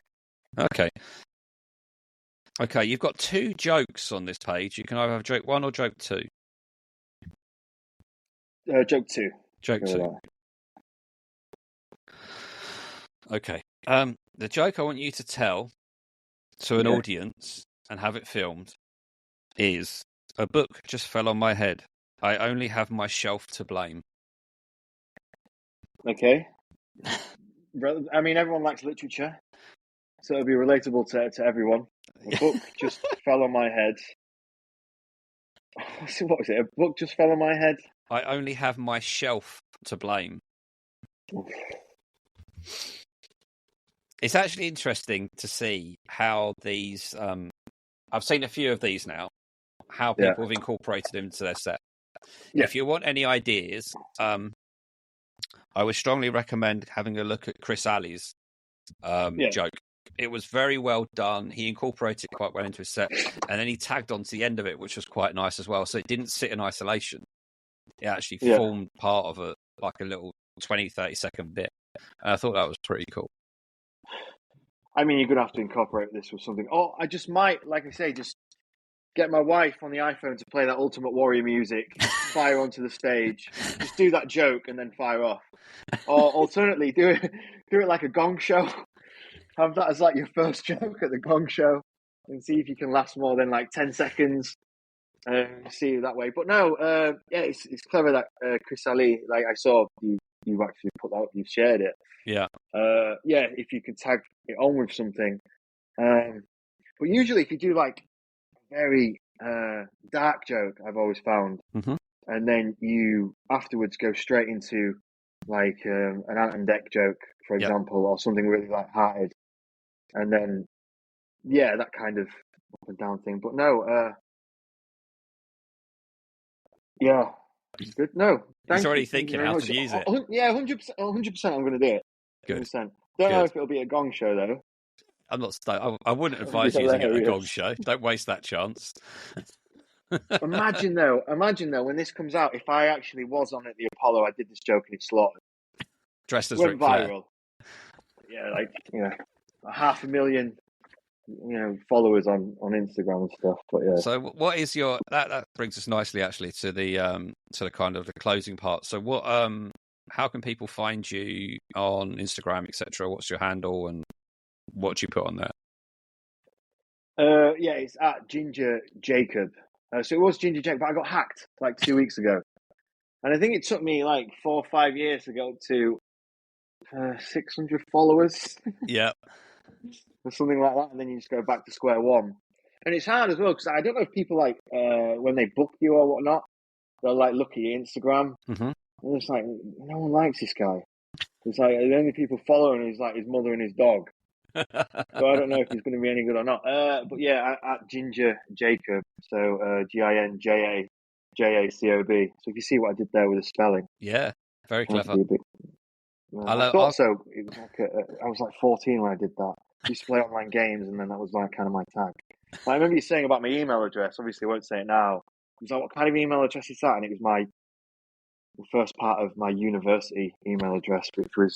Speaker 3: Okay, you've got 2 jokes on this page. You can either have joke 1 or joke 2.
Speaker 2: Joke 2.
Speaker 3: Joke 2. Okay. The joke I want you to tell to an audience and have it filmed is, a book just fell on my head. I only have my shelf to blame.
Speaker 2: Okay. I mean, everyone likes literature, so it'll be relatable to everyone. A book just fell on my head. What was it? A book just fell on my head?
Speaker 3: I only have my shelf to blame. It's actually interesting to see how these I've seen a few of these now, how people have incorporated them into their set. Yeah. If you want any ideas, I would strongly recommend having a look at Chris Alley's joke. It was very well done. He incorporated it quite well into his set, and then he tagged on to the end of it, which was quite nice as well. So it didn't sit in isolation. It actually formed part of a little 20, 30-second bit. And I thought that was pretty cool.
Speaker 2: I mean, you're going to have to incorporate this with something. Oh, I just might, like I say, just get my wife on the iPhone to play that Ultimate Warrior music, fire onto the stage, just do that joke and then fire off. Or alternately, do it like a gong show. Have that as like your first joke at the gong show and see if you can last more than like 10 seconds. See that way. But no, it's clever that Chris Ali, like I saw you've actually put out, you've shared it.
Speaker 3: Yeah.
Speaker 2: If you could tag it on with something. But usually if you do like a very dark joke, I've always found, and then you afterwards go straight into like an Ant and Dec joke, for example, or something really light-hearted. And then, that kind of up and down thing. But no, it's good. No,
Speaker 3: he's already thinking how to use it.
Speaker 2: 100%. I'm going to do it.
Speaker 3: Good.
Speaker 2: 100%. Don't know if it'll be a gong show though.
Speaker 3: I'm not. I wouldn't advise using it at a gong show. Don't waste that chance.
Speaker 2: Imagine though, when this comes out, if I actually was on at the Apollo, I did this joke and it slaughtered.
Speaker 3: Dressed as Ric Flair.
Speaker 2: Viral. 500,000, followers on Instagram and stuff. But yeah.
Speaker 3: So what is your that brings us nicely actually to the kind of the closing part. So what how can people find you on Instagram, etc.? What's your handle and what do you put on there?
Speaker 2: It's at Ginger Jacob. So it was Ginger Jacob, but I got hacked like 2 weeks ago, and I think it took me like 4 or 5 years to go to 600 followers.
Speaker 3: Yeah.
Speaker 2: Or something like that, and then you just go back to square one. And it's hard as well, because I don't know if people like, when they book you or whatnot, they'll like look at your Instagram, and it's like, no one likes this guy. It's like, the only people following is like his mother and his dog. So I don't know if he's going to be any good or not. But yeah, at Ginger Jacob, so GinjaJacob. So if you see what I did there with the spelling.
Speaker 3: Yeah, very clever.
Speaker 2: I thought so. It was like I was like 14 when I did that. I used to play online games, and then that was like kind of my tag. I remember you saying about my email address. Obviously, I won't say it now. It was like, what kind of email address is that? And it was the first part of my university email address, which was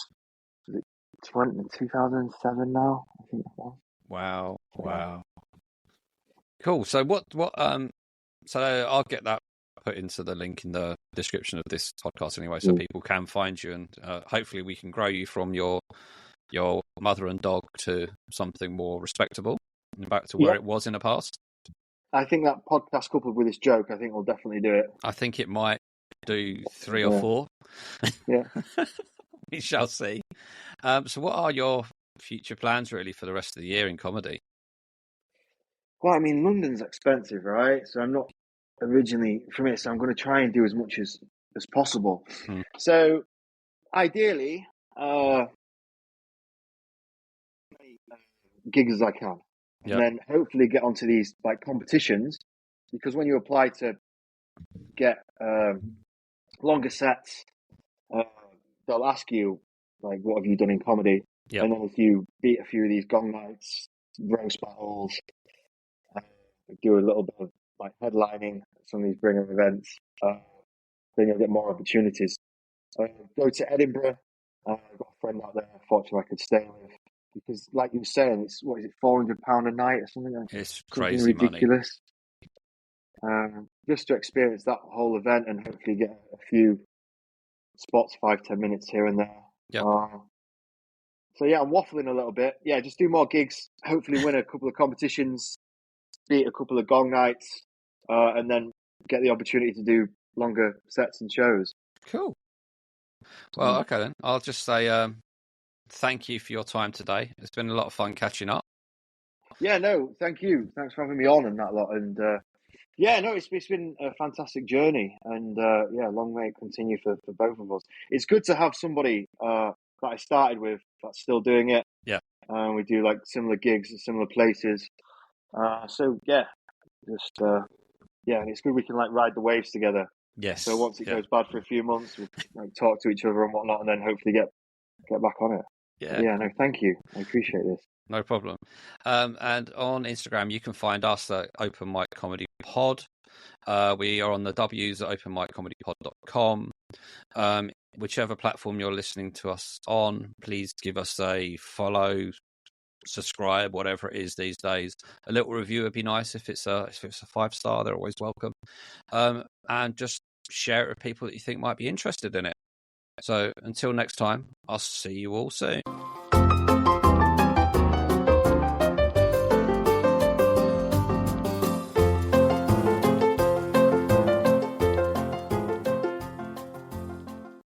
Speaker 2: it 2007 now? I think that was.
Speaker 3: Wow. Cool. So so I'll get that put into the link in the description of this podcast anyway, so people can find you, and hopefully we can grow you from your mother and dog to something more respectable and back to where it was in the past.
Speaker 2: I think that podcast coupled with this joke, I think will definitely do it.
Speaker 3: I think it might do 3 or 4.
Speaker 2: Yeah.
Speaker 3: We shall see. So what are your future plans really for the rest of the year in comedy?
Speaker 2: Well, I mean, London's expensive, right? So I'm not originally from it, so I'm going to try and do as much as possible. So ideally, gigs as I can, and then hopefully get onto these like competitions, because when you apply to get longer sets, they'll ask you like, what have you done in comedy? And then if you beat a few of these gong nights, roast battles, do a little bit of like headlining at some of these bringer events, then you'll get more opportunities. Go to Edinburgh. I've got a friend out there, fortunately I could stay with, because like you were saying, it's £400 a night or something like that.
Speaker 3: It's crazy
Speaker 2: ridiculous money. Just to experience that whole event and hopefully get a few spots, 5-10 minutes here and there. So yeah, I'm waffling a little bit. Yeah, just do more gigs, hopefully win a couple of competitions, beat a couple of gong nights, and then get the opportunity to do longer sets and shows.
Speaker 3: Cool. Well, okay then. I'll just say thank you for your time today. It's been a lot of fun catching up.
Speaker 2: Yeah, no, thank you. Thanks for having me on and that lot. And it's been a fantastic journey, and long may it continue for both of us. It's good to have somebody that I started with that's still doing it.
Speaker 3: Yeah.
Speaker 2: We do like similar gigs at similar places. So yeah, just and it's good we can like ride the waves together.
Speaker 3: Yes.
Speaker 2: So once it goes bad for a few months, we'll like talk to each other and whatnot, and then hopefully get back on it.
Speaker 3: Yeah.
Speaker 2: Yeah. No, thank you. I appreciate this.
Speaker 3: No problem. And on Instagram, you can find us at Open Mic Comedy Pod. We are on the W's at openmiccomedypod.com. Whichever platform you're listening to us on, please give us a follow, subscribe, whatever it is these days. A little review would be nice. If it's a 5-star, they're always welcome. And just share it with people that you think might be interested in it. So until next time, I'll see you all soon.